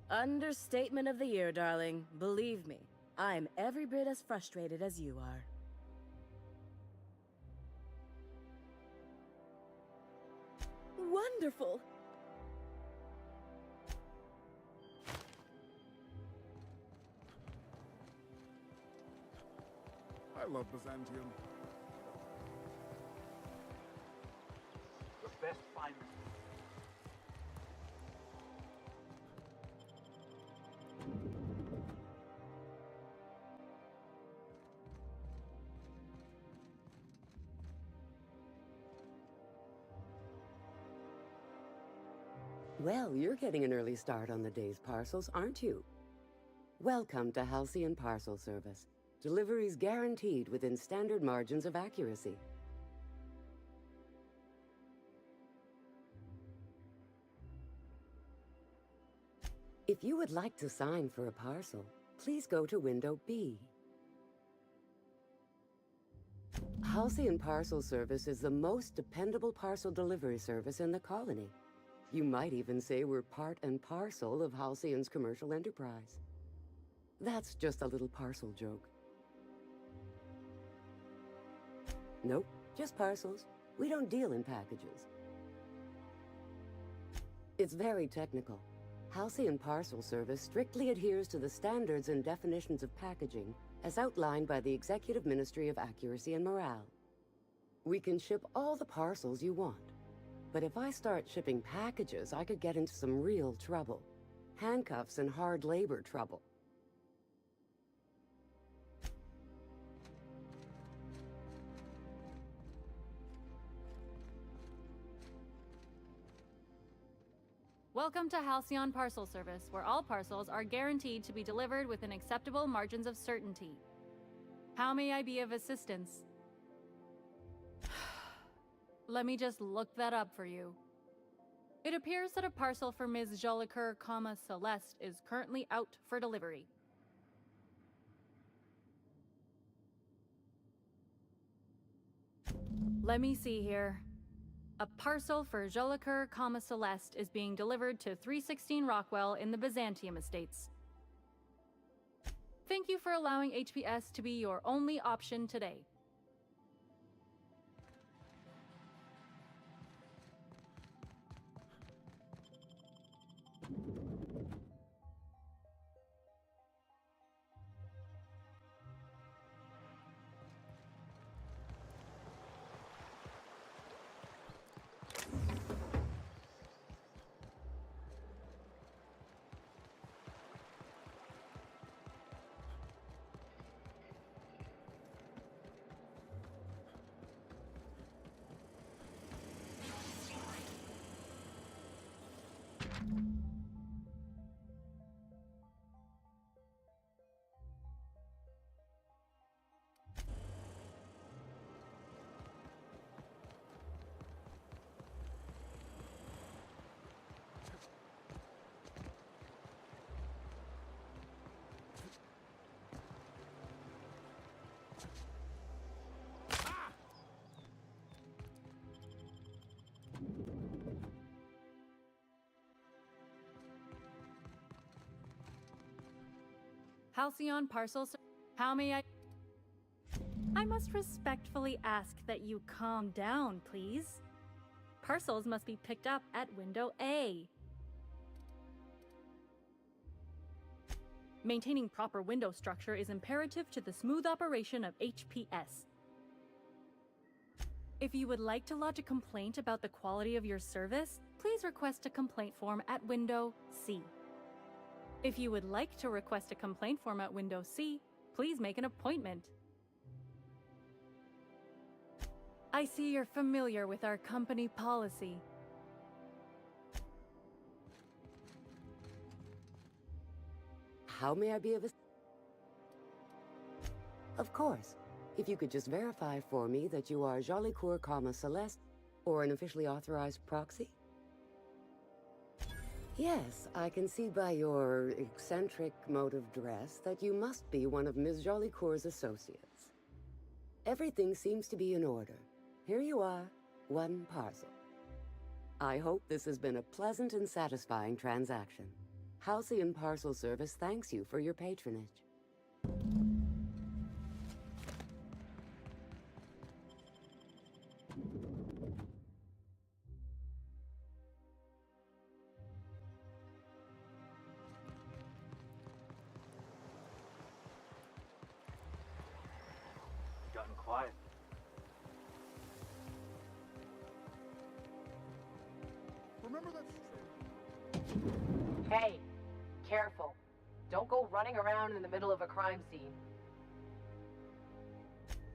Understatement of the year, darling. Believe me, I'm every bit as frustrated as you are. Wonderful! I love Byzantium. The best find. Well, you're getting an early start on the day's parcels, aren't you? Welcome to Halcyon Parcel Service. Deliveries guaranteed within standard margins of accuracy. If you would like to sign for a parcel, please go to window B. Halcyon Parcel Service is the most dependable parcel delivery service in the colony. You might even say we're part and parcel of Halcyon's commercial enterprise. That's just a little parcel joke. Nope, just parcels. We don't deal in packages. It's very technical. Halcyon Parcel Service strictly adheres to the standards and definitions of packaging as outlined by the Executive Ministry of Accuracy and Morale. We can ship all the parcels you want. But if I start shipping packages, I could get into some real trouble. Handcuffs and hard labor trouble. Welcome to Halcyon Parcel Service, where all parcels are guaranteed to be delivered within acceptable margins of certainty. How may I be of assistance? Let me just look that up for you. It appears that a parcel for Ms. Jolicoeur, Celeste is currently out for delivery. Let me see here. A parcel for Jolicoeur, Celeste is being delivered to 316 Rockwell in the Byzantium Estates. Thank you for allowing HPS to be your only option today. Halcyon Parcels. How may I must respectfully ask that you calm down, please. Parcels must be picked up at window A. Maintaining proper window structure is imperative to the smooth operation of HPS. If you would like to lodge a complaint about the quality of your service, please request a complaint form at window C. If you would like to request a complaint form at Window C, please make an appointment. I see you're familiar with our company policy. How may I be of assistance? Of course. If you could just verify for me that you are Jolicoeur, Celeste, or an officially authorized proxy? Yes, I can see by your eccentric mode of dress that you must be one of Ms. Jolicoeur's associates. Everything seems to be in order. Here you are, one parcel. I hope this has been a pleasant and satisfying transaction. Halcyon Parcel Service thanks you for your patronage. Gotten quiet. Remember that Hey, careful. Don't go running around in the middle of a crime scene.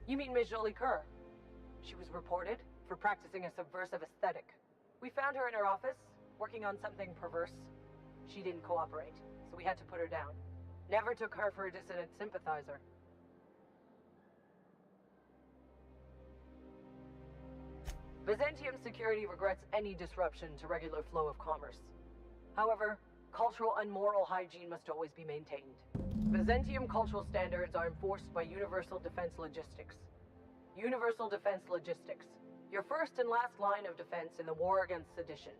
You mean Ms. Jolicoeur? She was reported for practicing a subversive aesthetic. We found her in her office, working on something perverse. She didn't cooperate, so we had to put her down. Never took her for a dissident sympathizer. Byzantium security regrets any disruption to regular flow of commerce. However, cultural and moral hygiene must always be maintained. Byzantium cultural standards are enforced by Universal Defense Logistics. Universal Defense Logistics, your first and last line of defense in the war against sedition.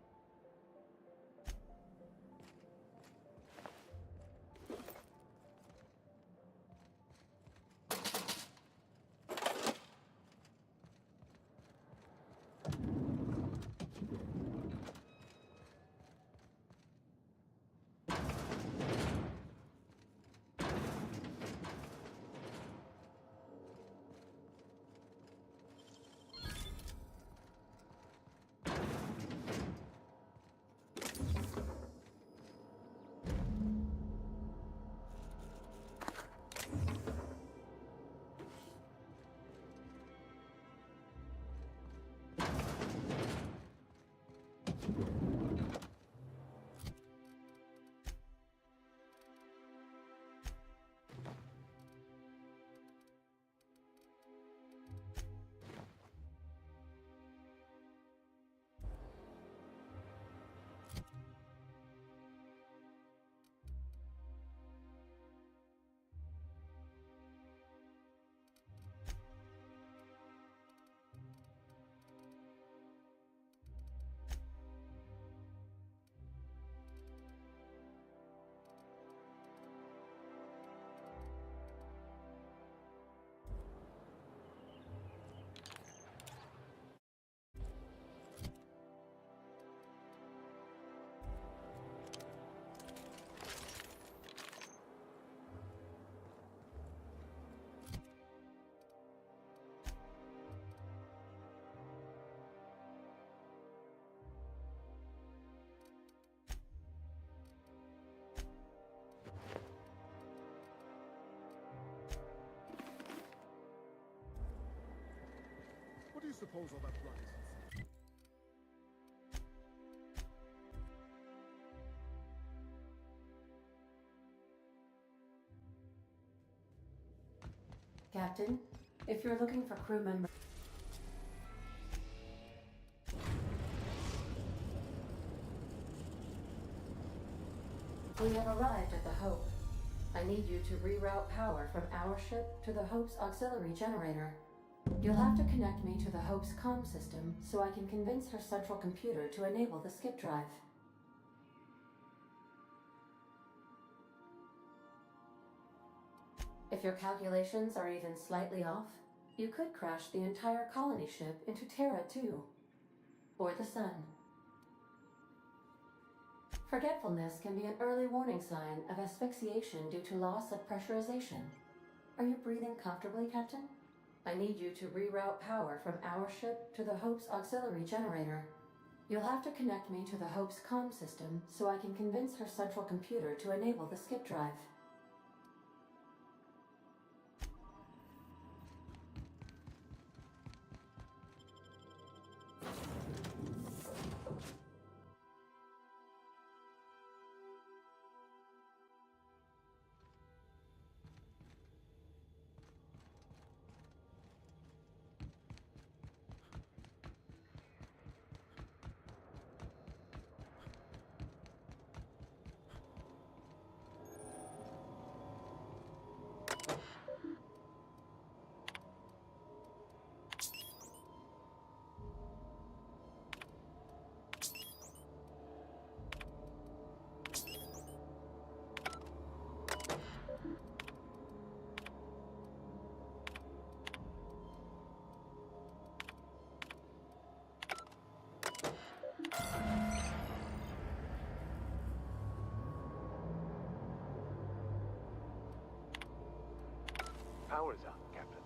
What do you suppose all that blood is? Captain, if you're looking for crew members... We have arrived at the Hope. I need you to reroute power from our ship to the Hope's auxiliary generator. You'll have to connect me to the Hope's comm system so I can convince her central computer to enable the skip drive. If your calculations are even slightly off, you could crash the entire colony ship into Terra too. Or the Sun. Forgetfulness can be an early warning sign of asphyxiation due to loss of pressurization. Are you breathing comfortably, Captain? I need you to reroute power from our ship to the Hope's auxiliary generator. You'll have to connect me to the Hope's comm system so I can convince her central computer to enable the skip drive. Power's out, Captain.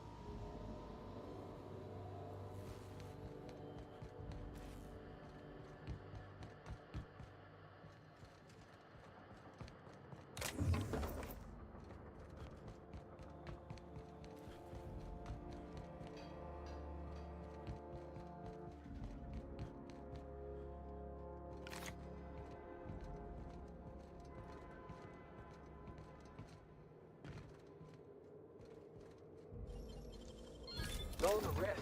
Know the rest.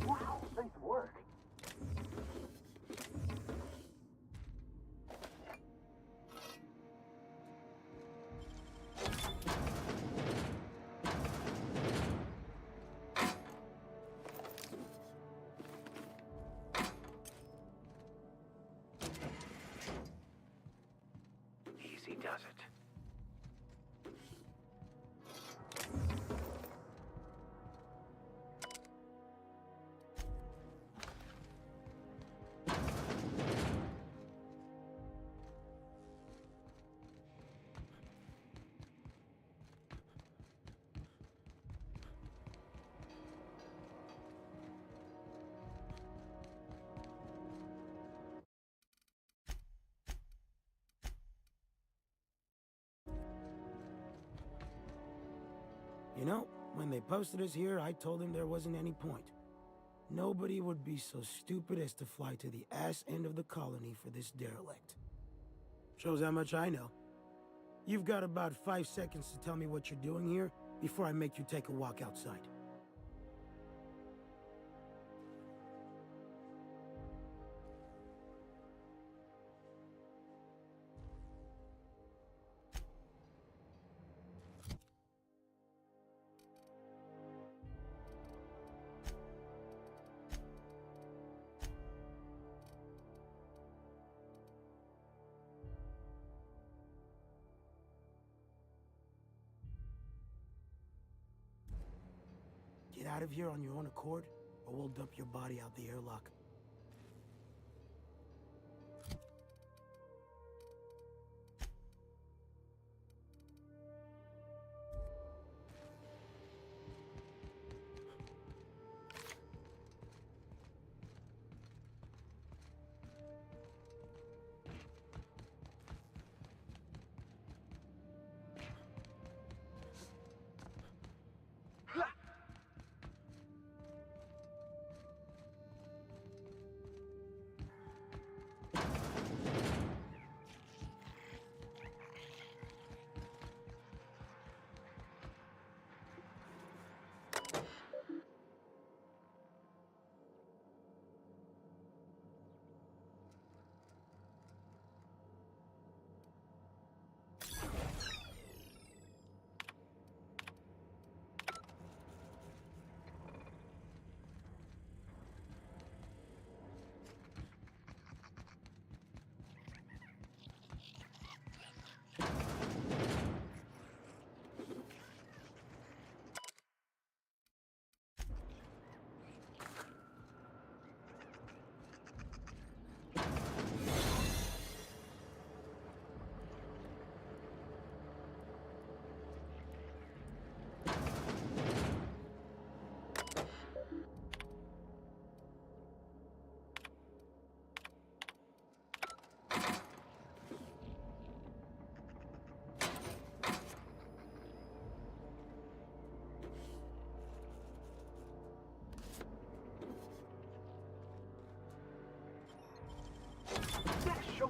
Wow, nice work. Easy does it. You know, when they posted us here, I told them there wasn't any point. Nobody would be so stupid as to fly to the ass end of the colony for this derelict. Shows how much I know. You've got about 5 seconds to tell me what you're doing here before I make you take a walk outside. Get out of here on your own accord, or we'll dump your body out the airlock.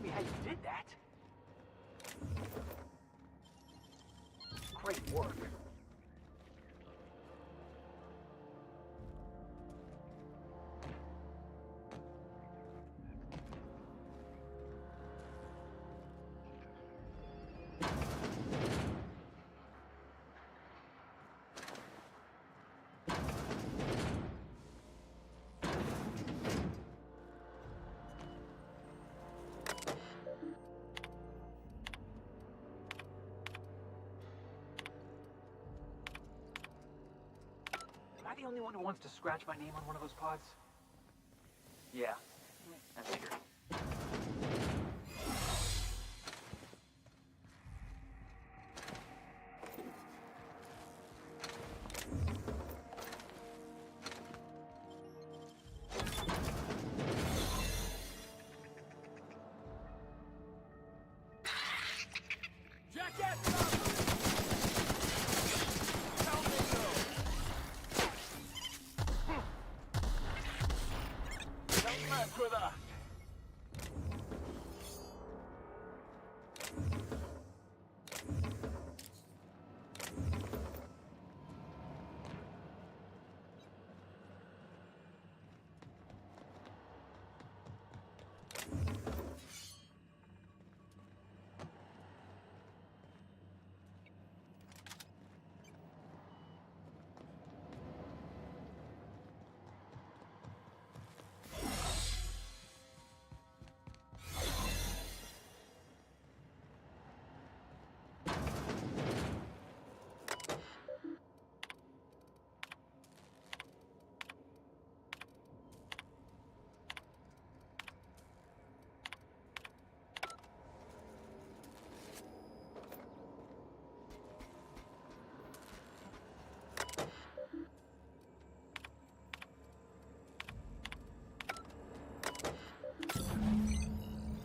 me how you did that. Great work. Am I the only one who wants to scratch my name on one of those pods? Yeah, I figured.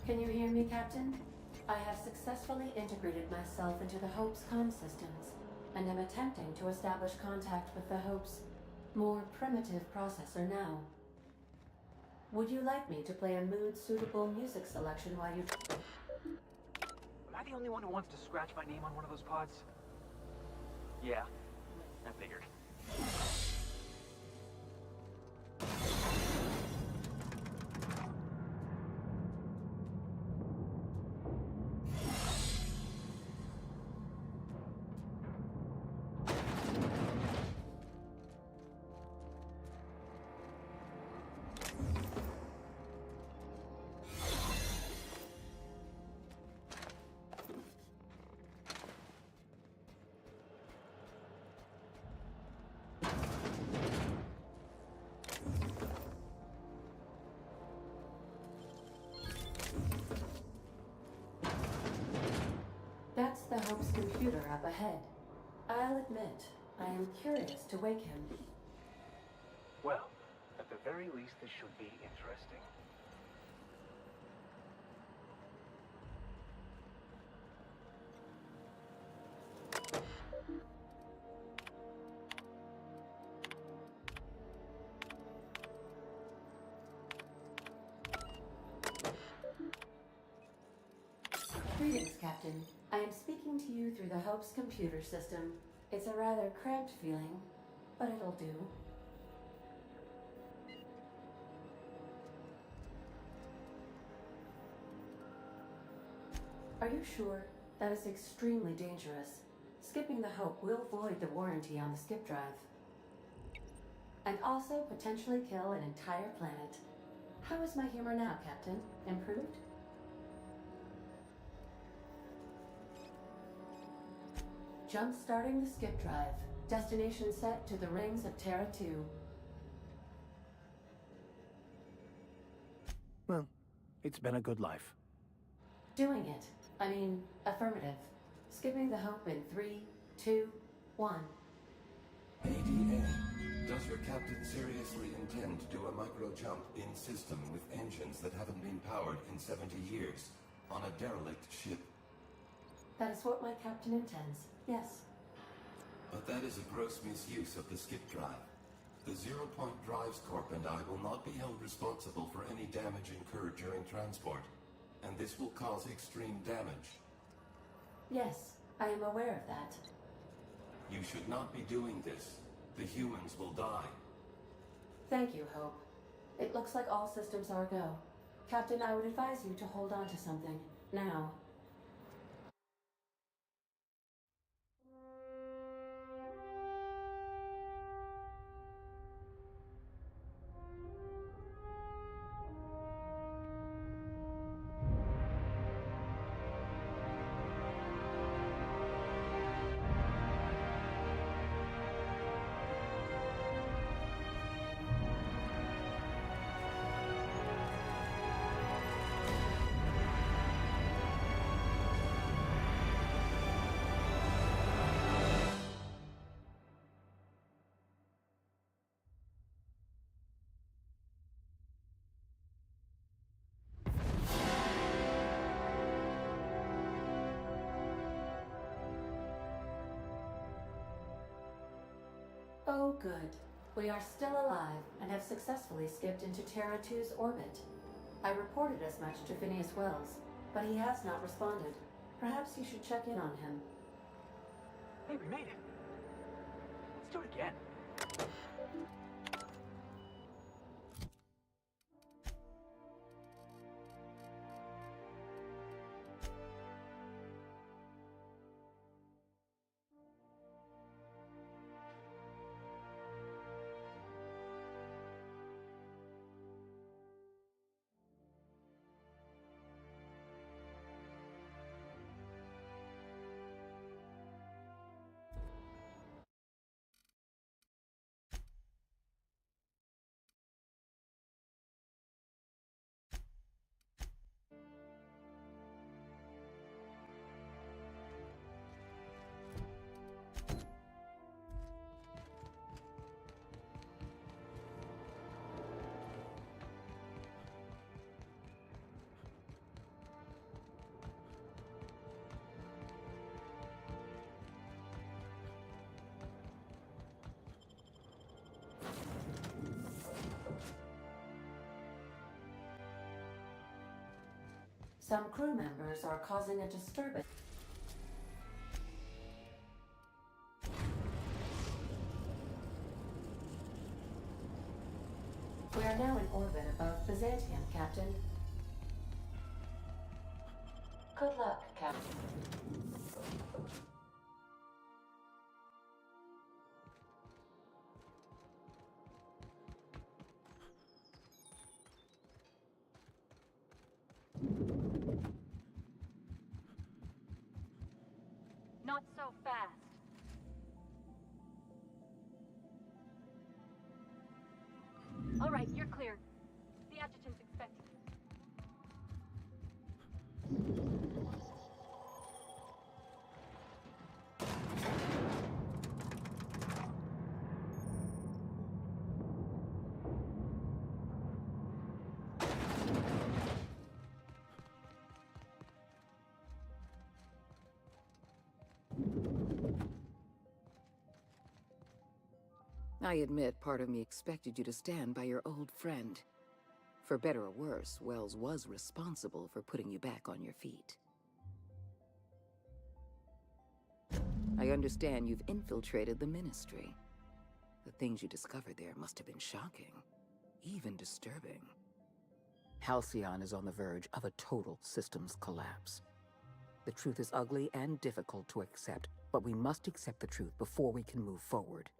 Can you hear me, Captain? I have successfully integrated myself into the Hope's comm systems, and am attempting to establish contact with the Hope's more primitive processor now. Would you like me to play a mood-suitable music selection while you... Am I the only one who wants to scratch my name on one of those pods? Yeah, I figured. That's the Hope's computer up ahead. I'll admit, I am curious to wake him. Well, at the very least, this should be interesting. Greetings, Captain. I am speaking to you through the Hope's computer system. It's a rather cramped feeling, but it'll do. Are you sure? That is extremely dangerous. Skipping the Hope will void the warranty on the skip drive. And also potentially kill an entire planet. How is my humor now, Captain? Improved? Jump-starting the skip drive. Destination set to the rings of Terra 2. Well, it's been a good life. Doing it. I mean, affirmative. Skipping the Hope in 3, 2, 1. ADA, does your captain seriously intend to do a micro-jump in system with engines that haven't been powered in 70 years on a derelict ship? That is what my captain intends, yes. But that is a gross misuse of the skip drive. The Zero Point Drives Corp and I will not be held responsible for any damage incurred during transport. and this will cause extreme damage. Yes, I am aware of that. You should not be doing this. The humans will die. Thank you, Hope. It looks like all systems are go. Captain, I would advise you to hold on to something. Now. Oh, good. We are still alive and have successfully skipped into Terra 2's orbit. I reported as much to Phineas Wells, but he has not responded. Perhaps you should check in on him. Hey, we made it. Let's do it again. Some crew members are causing a disturbance. We are now in orbit above Byzantium, Captain. Good luck, Captain. Not so fast. All right, you're clear. The adjutant's expecting you. I admit part of me expected you to stand by your old friend. For better or worse, Wells was responsible for putting you back on your feet. I understand you've infiltrated the Ministry. The things you discovered there must have been shocking, even disturbing. Halcyon is on the verge of a total systems collapse. The truth is ugly and difficult to accept, but we must accept the truth before we can move forward.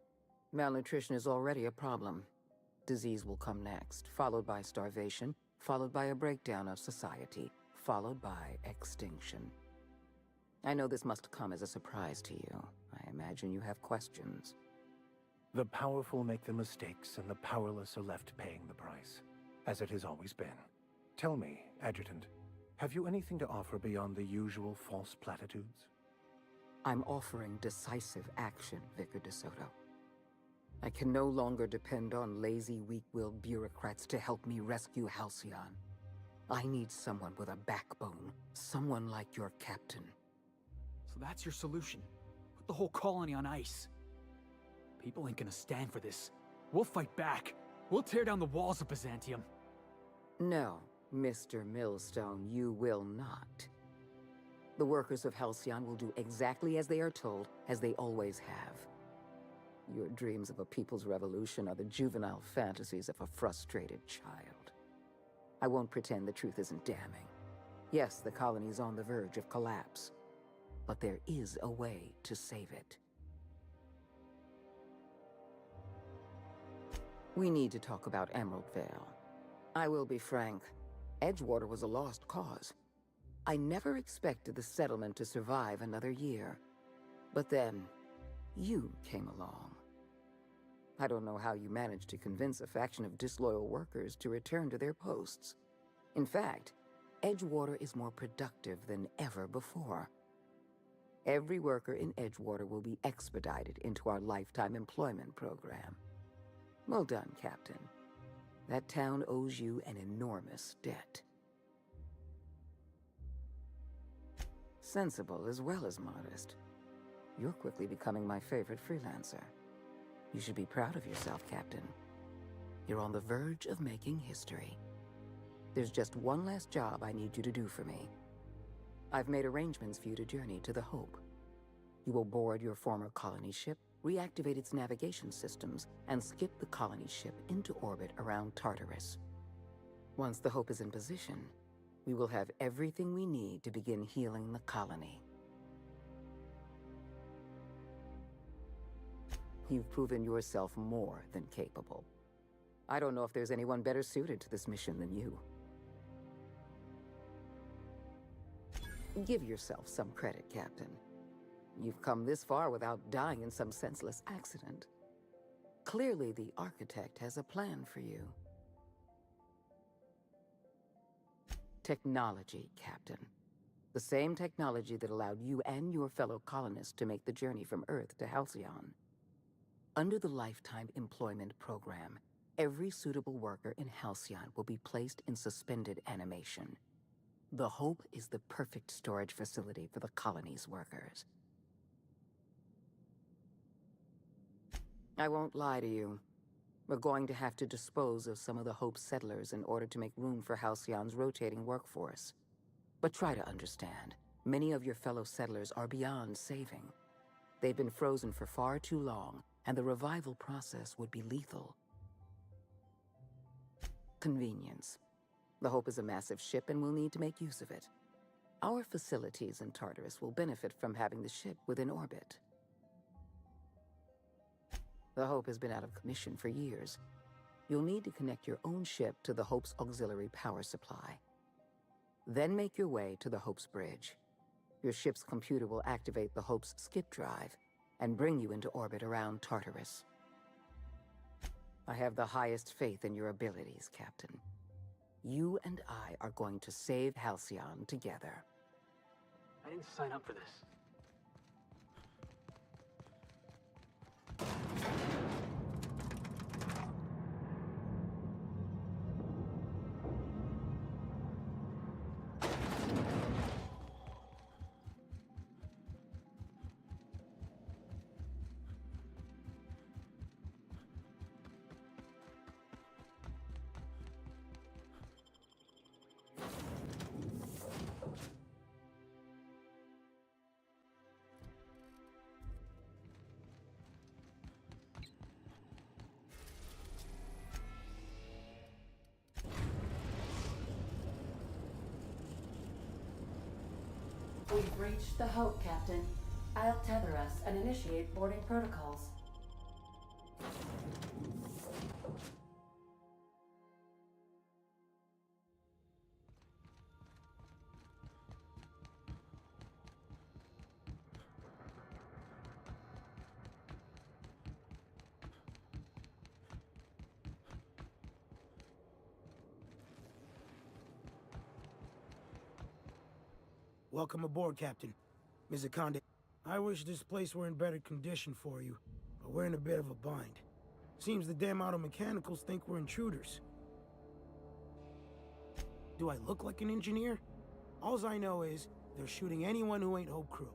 Malnutrition is already a problem. Disease will come next, followed by starvation, followed by a breakdown of society, followed by extinction. I know this must come as a surprise to you. I imagine you have questions. The powerful make the mistakes, and the powerless are left paying the price, as it has always been. Tell me, Adjutant, have you anything to offer beyond the usual false platitudes? I'm offering decisive action, Vicar DeSoto. I can no longer depend on lazy, weak-willed bureaucrats to help me rescue Halcyon. I need someone with a backbone, someone like your captain. So that's your solution? Put the whole colony on ice. People ain't gonna stand for this. We'll fight back. We'll tear down the walls of Byzantium. No, Mr. Millstone, you will not. The workers of Halcyon will do exactly as they are told, as they always have. Your dreams of a people's revolution are the juvenile fantasies of a frustrated child. I won't pretend the truth isn't damning. Yes, the colony is on the verge of collapse, but there is a way to save it. We need to talk about Emerald Vale. I will be frank, Edgewater was a lost cause. I never expected the settlement to survive another year. But then, you came along. I don't know how you managed to convince a faction of disloyal workers to return to their posts. In fact, Edgewater is more productive than ever before. Every worker in Edgewater will be expedited into our lifetime employment program. Well done, Captain. That town owes you an enormous debt. Sensible as well as modest. You're quickly becoming my favorite freelancer. You should be proud of yourself, Captain. You're on the verge of making history. There's just one last job I need you to do for me. I've made arrangements for you to journey to the Hope. You will board your former colony ship, reactivate its navigation systems, and skip the colony ship into orbit around Tartarus. Once the Hope is in position, we will have everything we need to begin healing the colony. You've proven yourself more than capable. I don't know if there's anyone better suited to this mission than you. Give yourself some credit, Captain. You've come this far without dying in some senseless accident. Clearly, the Architect has a plan for you. Technology, Captain. The same technology that allowed you and your fellow colonists to make the journey from Earth to Halcyon. Under the Lifetime Employment Program, every suitable worker in Halcyon will be placed in suspended animation. The Hope is the perfect storage facility for the colony's workers. I won't lie to you. We're going to have to dispose of some of the Hope settlers in order to make room for Halcyon's rotating workforce. But try to understand, many of your fellow settlers are beyond saving. They've been frozen for far too long, and the revival process would be lethal. Convenience. The Hope is a massive ship and we'll need to make use of it. Our facilities in Tartarus will benefit from having the ship within orbit. The Hope has been out of commission for years. You'll need to connect your own ship to the Hope's auxiliary power supply. Then make your way to the Hope's bridge. Your ship's computer will activate the Hope's skip drive and bring you into orbit around Tartarus. I have the highest faith in your abilities, Captain. You and I are going to save Halcyon together. I didn't sign up for this. We've reached the Hope, Captain. I'll tether us and initiate boarding protocols. Welcome aboard, Captain. Mizukonde. I wish this place were in better condition for you, but we're in a bit of a bind. Seems the damn auto mechanicals think we're intruders. Do I look like an engineer? Alls I know is, they're shooting anyone who ain't Hope Crew.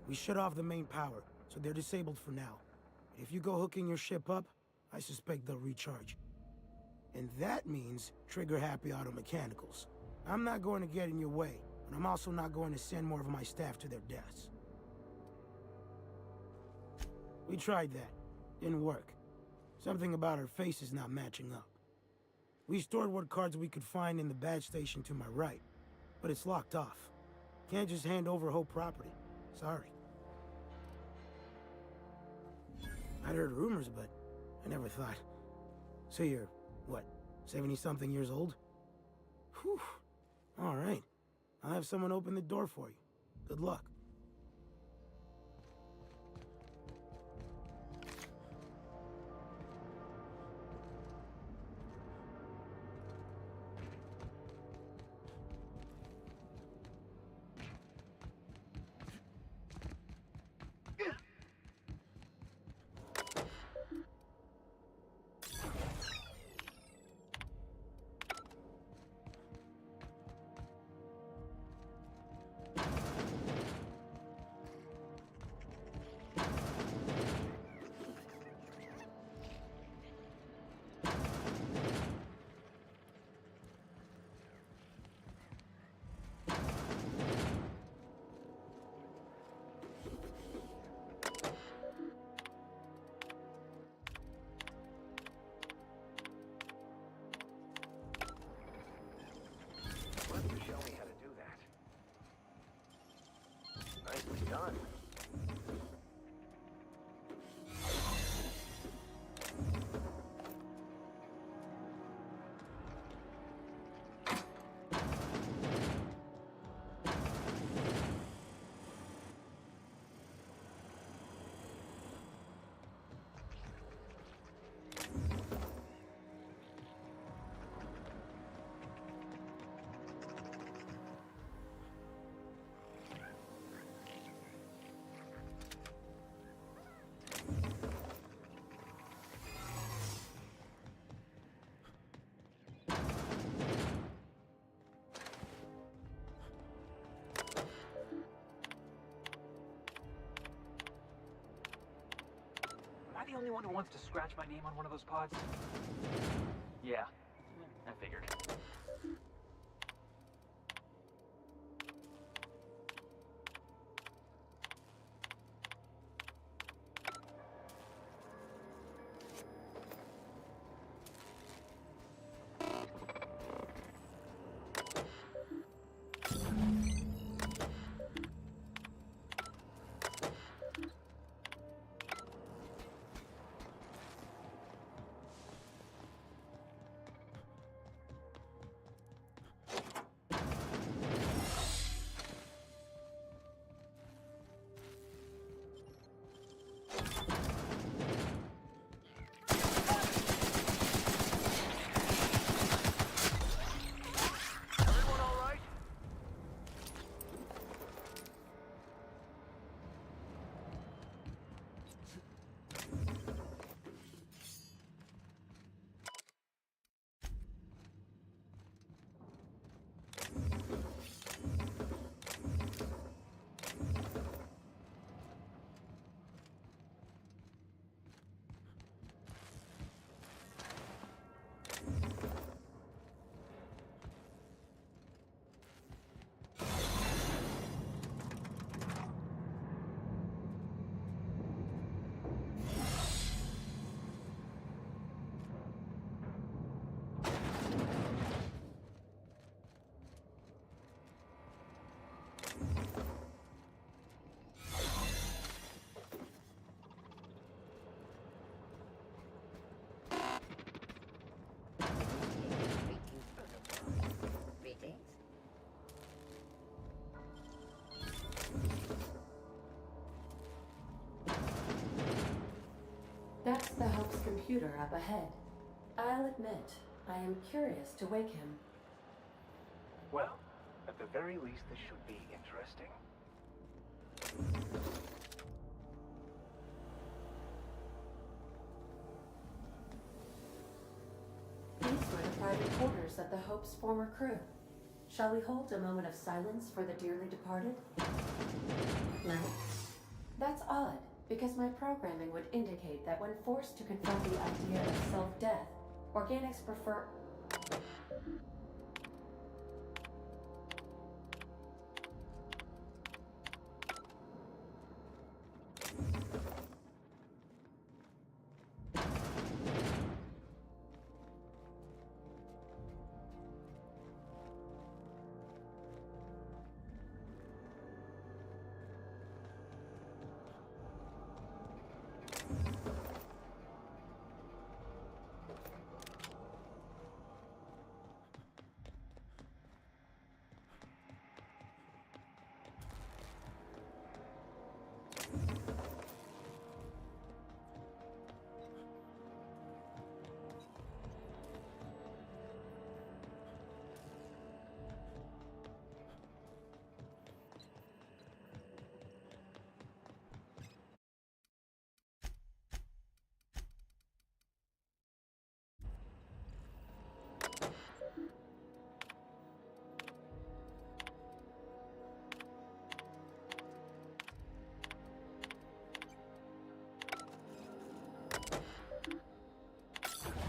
We shut off the main power, so they're disabled for now. If you go hooking your ship up, I suspect they'll recharge. And that means trigger-happy auto mechanicals. I'm not going to get in your way, but I'm also not going to send more of my staff to their deaths. We tried that. Didn't work. Something about our faces not matching up. We stored what cards we could find in the badge station to my right, but it's locked off. Can't just hand over whole property. Sorry. I'd heard rumors, but I never thought. So you're, what, 70-something years old? Whew. All right. I'll have someone open the door for you. Good luck. Show me how to do that. Nicely done. Am I the only one who wants to scratch my name on one of those pods? Yeah, I figured. That's the Hope's computer up ahead. I'll admit, I am curious to wake him. Well, at the very least, this should be interesting. These were the private quarters of the Hope's former crew. Shall we hold a moment of silence for the dearly departed? No? That's odd, because my programming would indicate that when forced to confront the idea of self-death, Organics prefer...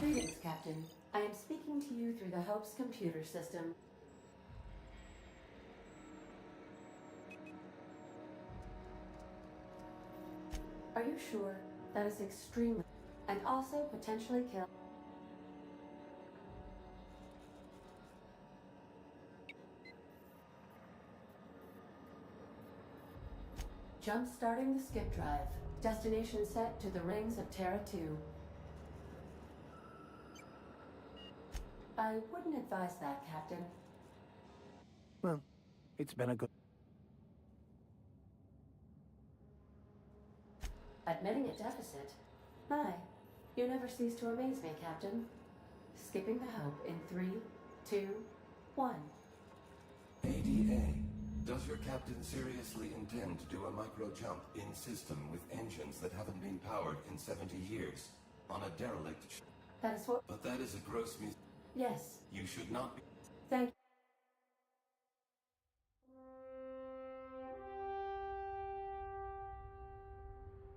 Greetings, Captain. I am speaking to you through the Hope's computer system. Are you sure? That is extremely... and also potentially kill... Jump-starting the skip drive. Destination set to the rings of Terra 2. I wouldn't advise that, Captain. Well, it's been a good... Admitting a deficit? My, you never cease to amaze me, Captain. Skipping the Hope in 3, 2, 1. ADA, does your captain seriously intend to do a micro jump in system with engines that haven't been powered in 70 years on a derelict ship? That is what... But that is a gross mis... Yes. You should not be... Thank you.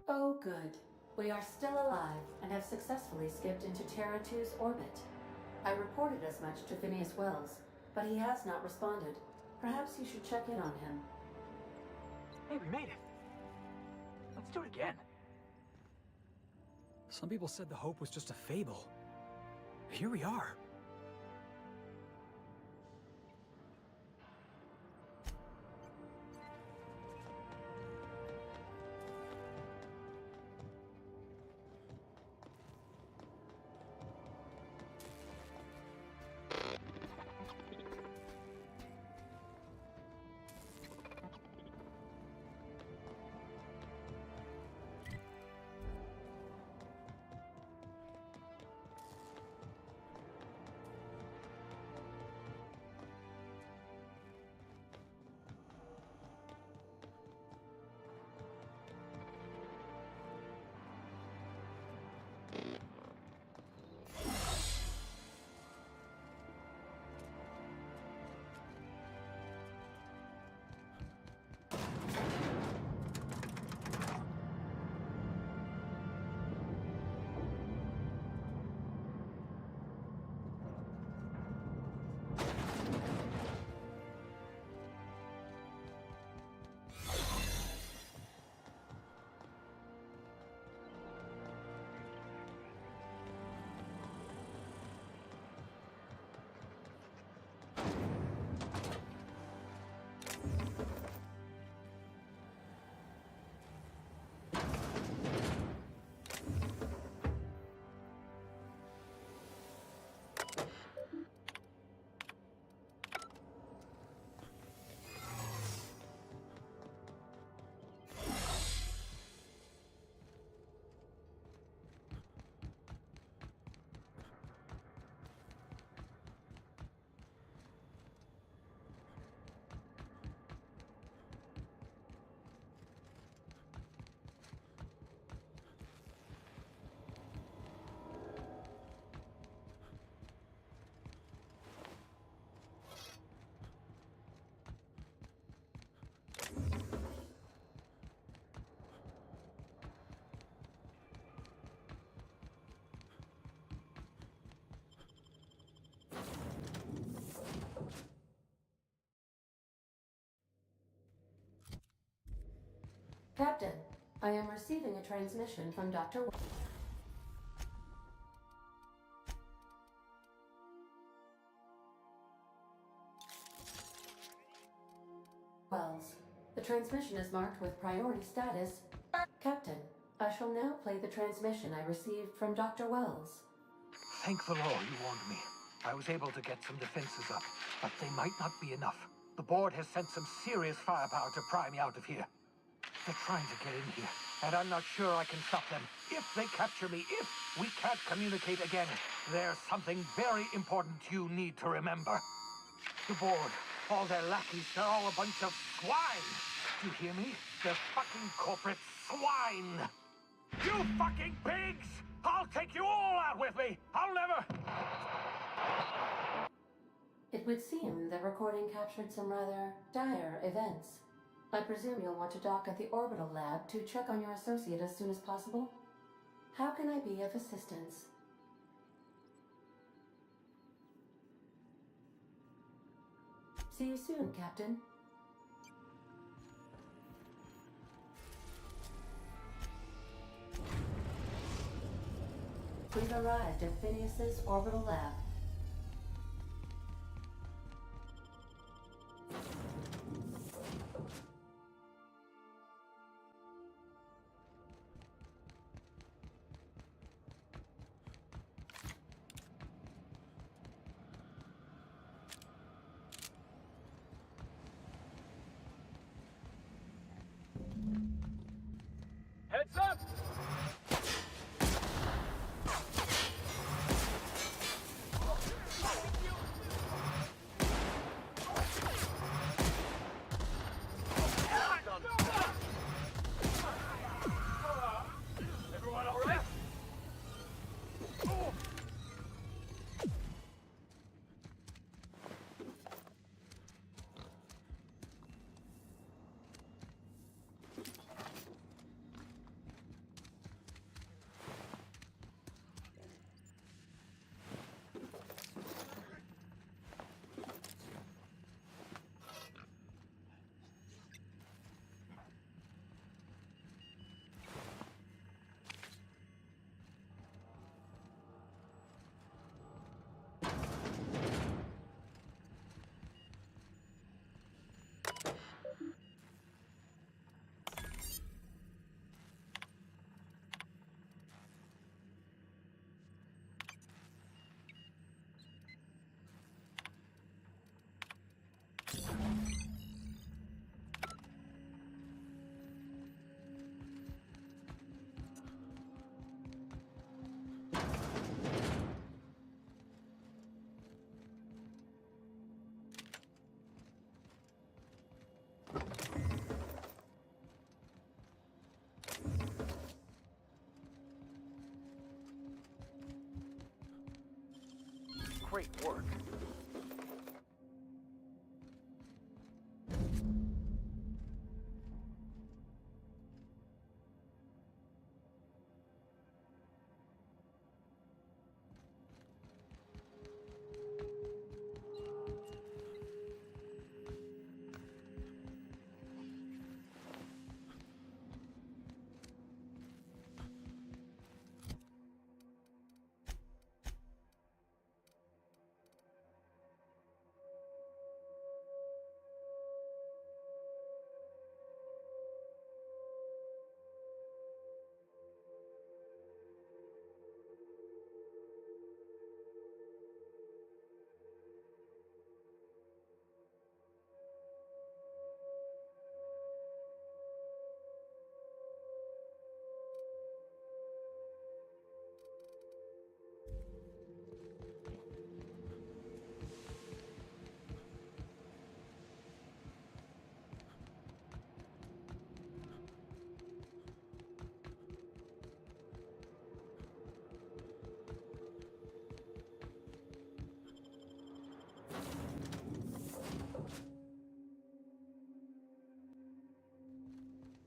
Oh, good. We are still alive and have successfully skipped into Terra 2's orbit. I reported as much to Phineas Wells, but he has not responded. Perhaps you should check in on him. Hey, we made it. Let's do it again. Some people said the Hope was just a fable. Here we are. Captain, I am receiving a transmission from Dr. Wells. The transmission is marked with priority status. Captain, I shall now play the transmission I received from Dr. Wells. Thank the Lord you warned me. I was able to get some defenses up, but they might not be enough. The board has sent some serious firepower to pry me out of here. They're trying to get in here, and I'm not sure I can stop them. If they capture me, if we can't communicate again, there's something very important you need to remember. The board, all their lackeys, they're all a bunch of swine. Do you hear me? They're fucking corporate swine. You fucking pigs! I'll take you all out with me! I'll never... It would seem the recording captured some rather dire events. I presume you'll want to dock at the orbital lab to check on your associate as soon as possible? How can I be of assistance? See you soon, Captain. We've arrived at Phineas's orbital lab. Heads up! Everyone all right? Great work.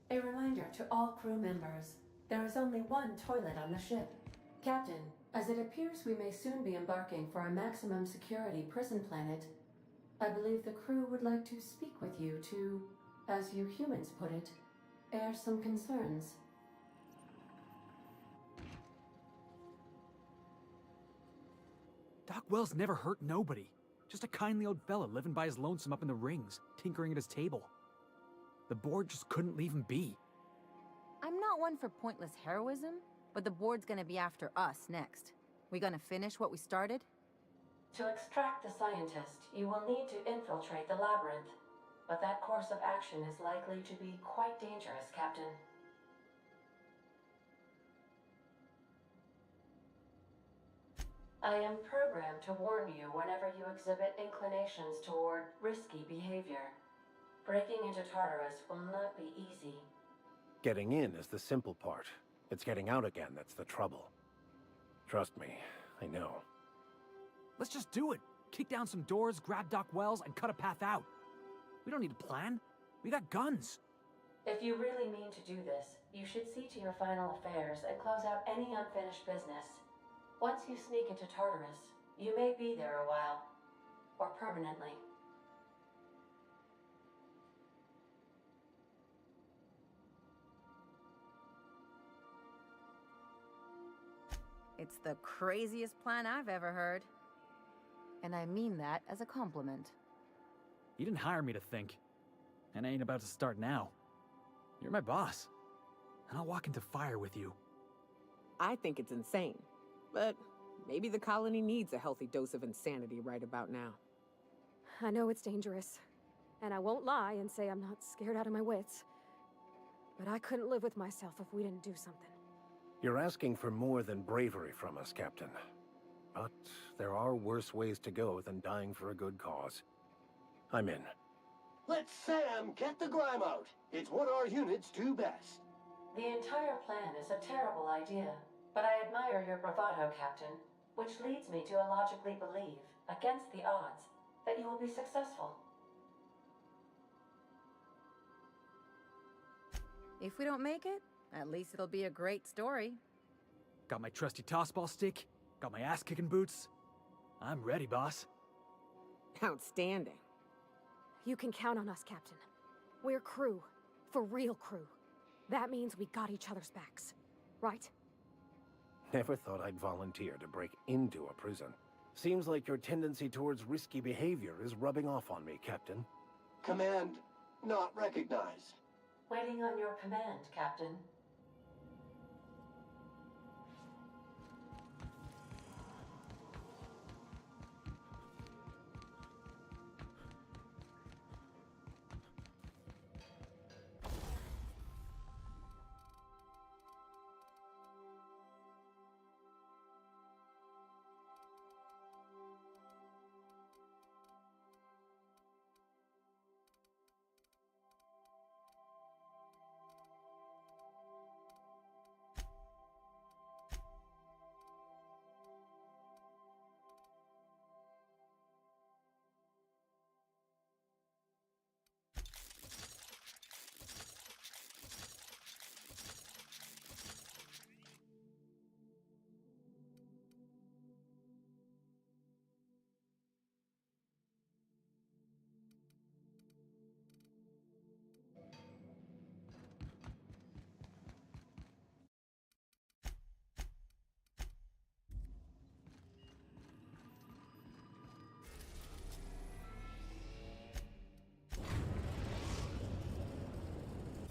A reminder to all crew members, there is only one toilet on the ship. Captain, as it appears we may soon be embarking for a maximum security prison planet, I believe the crew would like to speak with you to, as you humans put it, air some concerns. Doc Wells never hurt nobody. Just a kindly old fella living by his lonesome up in the rings, tinkering at his table. The board just couldn't leave him be. I'm not one for pointless heroism, but the board's gonna be after us next. We gonna finish what we started? To extract the scientist, you will need to infiltrate the labyrinth. But that course of action is likely to be quite dangerous, Captain. I am programmed to warn you whenever you exhibit inclinations toward risky behavior. Breaking into Tartarus will not be easy. Getting in is the simple part. It's getting out again that's the trouble. Trust me, I know. Let's just do it. Kick down some doors, grab Doc Wells, and cut a path out. We don't need a plan. We got guns. If you really mean to do this, you should see to your final affairs and close out any unfinished business. Once you sneak into Tartarus, you may be there a while. Or permanently. It's the craziest plan I've ever heard. And I mean that as a compliment. You didn't hire me to think. And I ain't about to start now. You're my boss. And I'll walk into fire with you. I think it's insane. But maybe the colony needs a healthy dose of insanity right about now. I know it's dangerous. And I won't lie and say I'm not scared out of my wits. But I couldn't live with myself if we didn't do something. You're asking for more than bravery from us, Captain. But there are worse ways to go than dying for a good cause. I'm in. Let Sam get the grime out. It's what our units do best. The entire plan is a terrible idea, but I admire your bravado, Captain, which leads me to illogically believe, against the odds, that you will be successful. If we don't make it, at least it'll be a great story. Got my trusty tossball stick, got my ass-kicking boots. I'm ready, boss. Outstanding. You can count on us, Captain. We're crew. For real crew. That means we got each other's backs. Right? Never thought I'd volunteer to break into a prison. Seems like your tendency towards risky behavior is rubbing off on me, Captain. Command not recognized. Waiting on your command, Captain.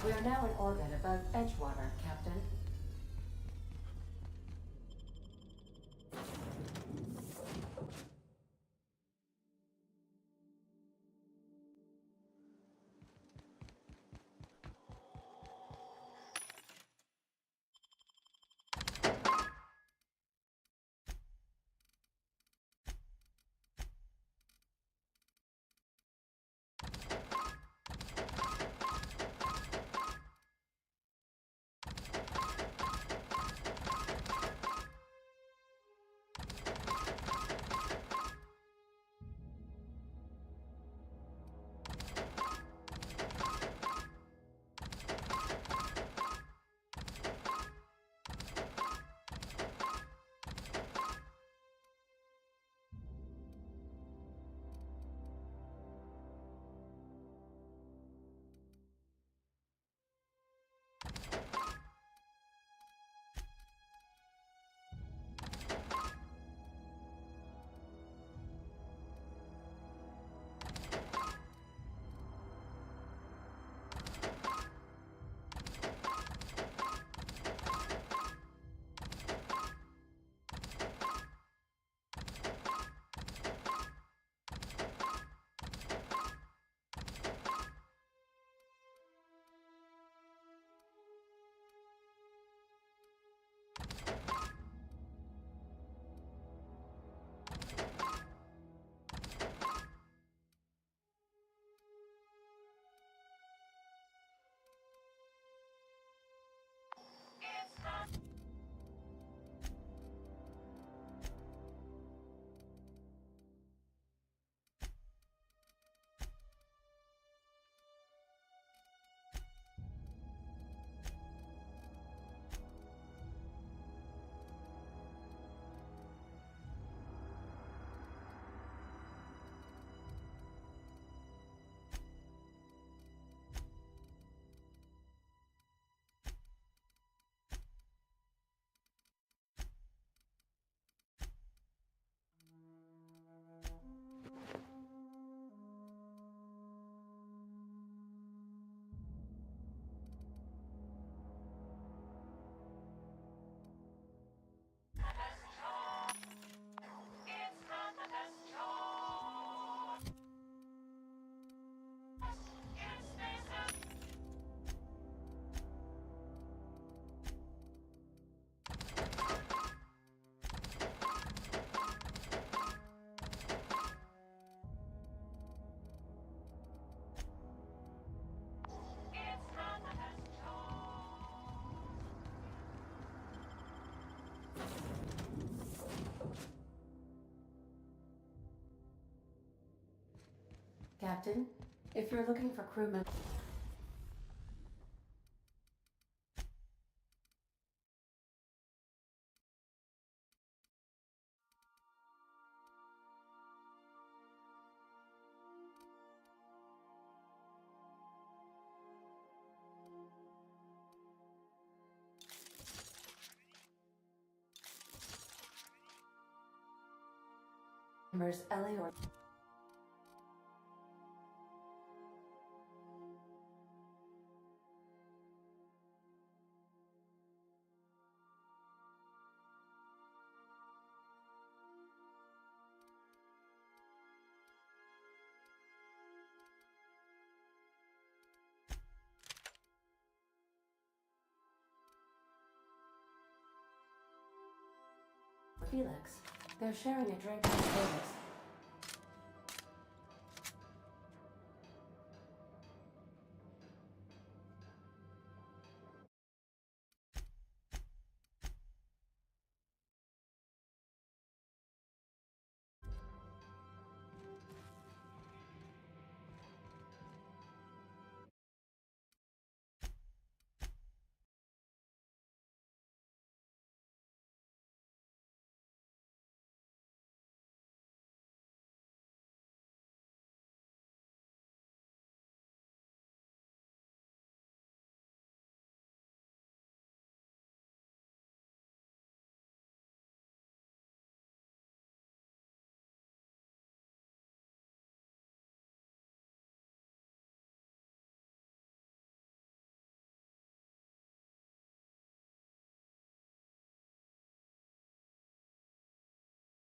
We are now in orbit above Edgewater, Captain. Captain, if you're looking for crew members... Ellie or... Felix. They're sharing a drink on the service.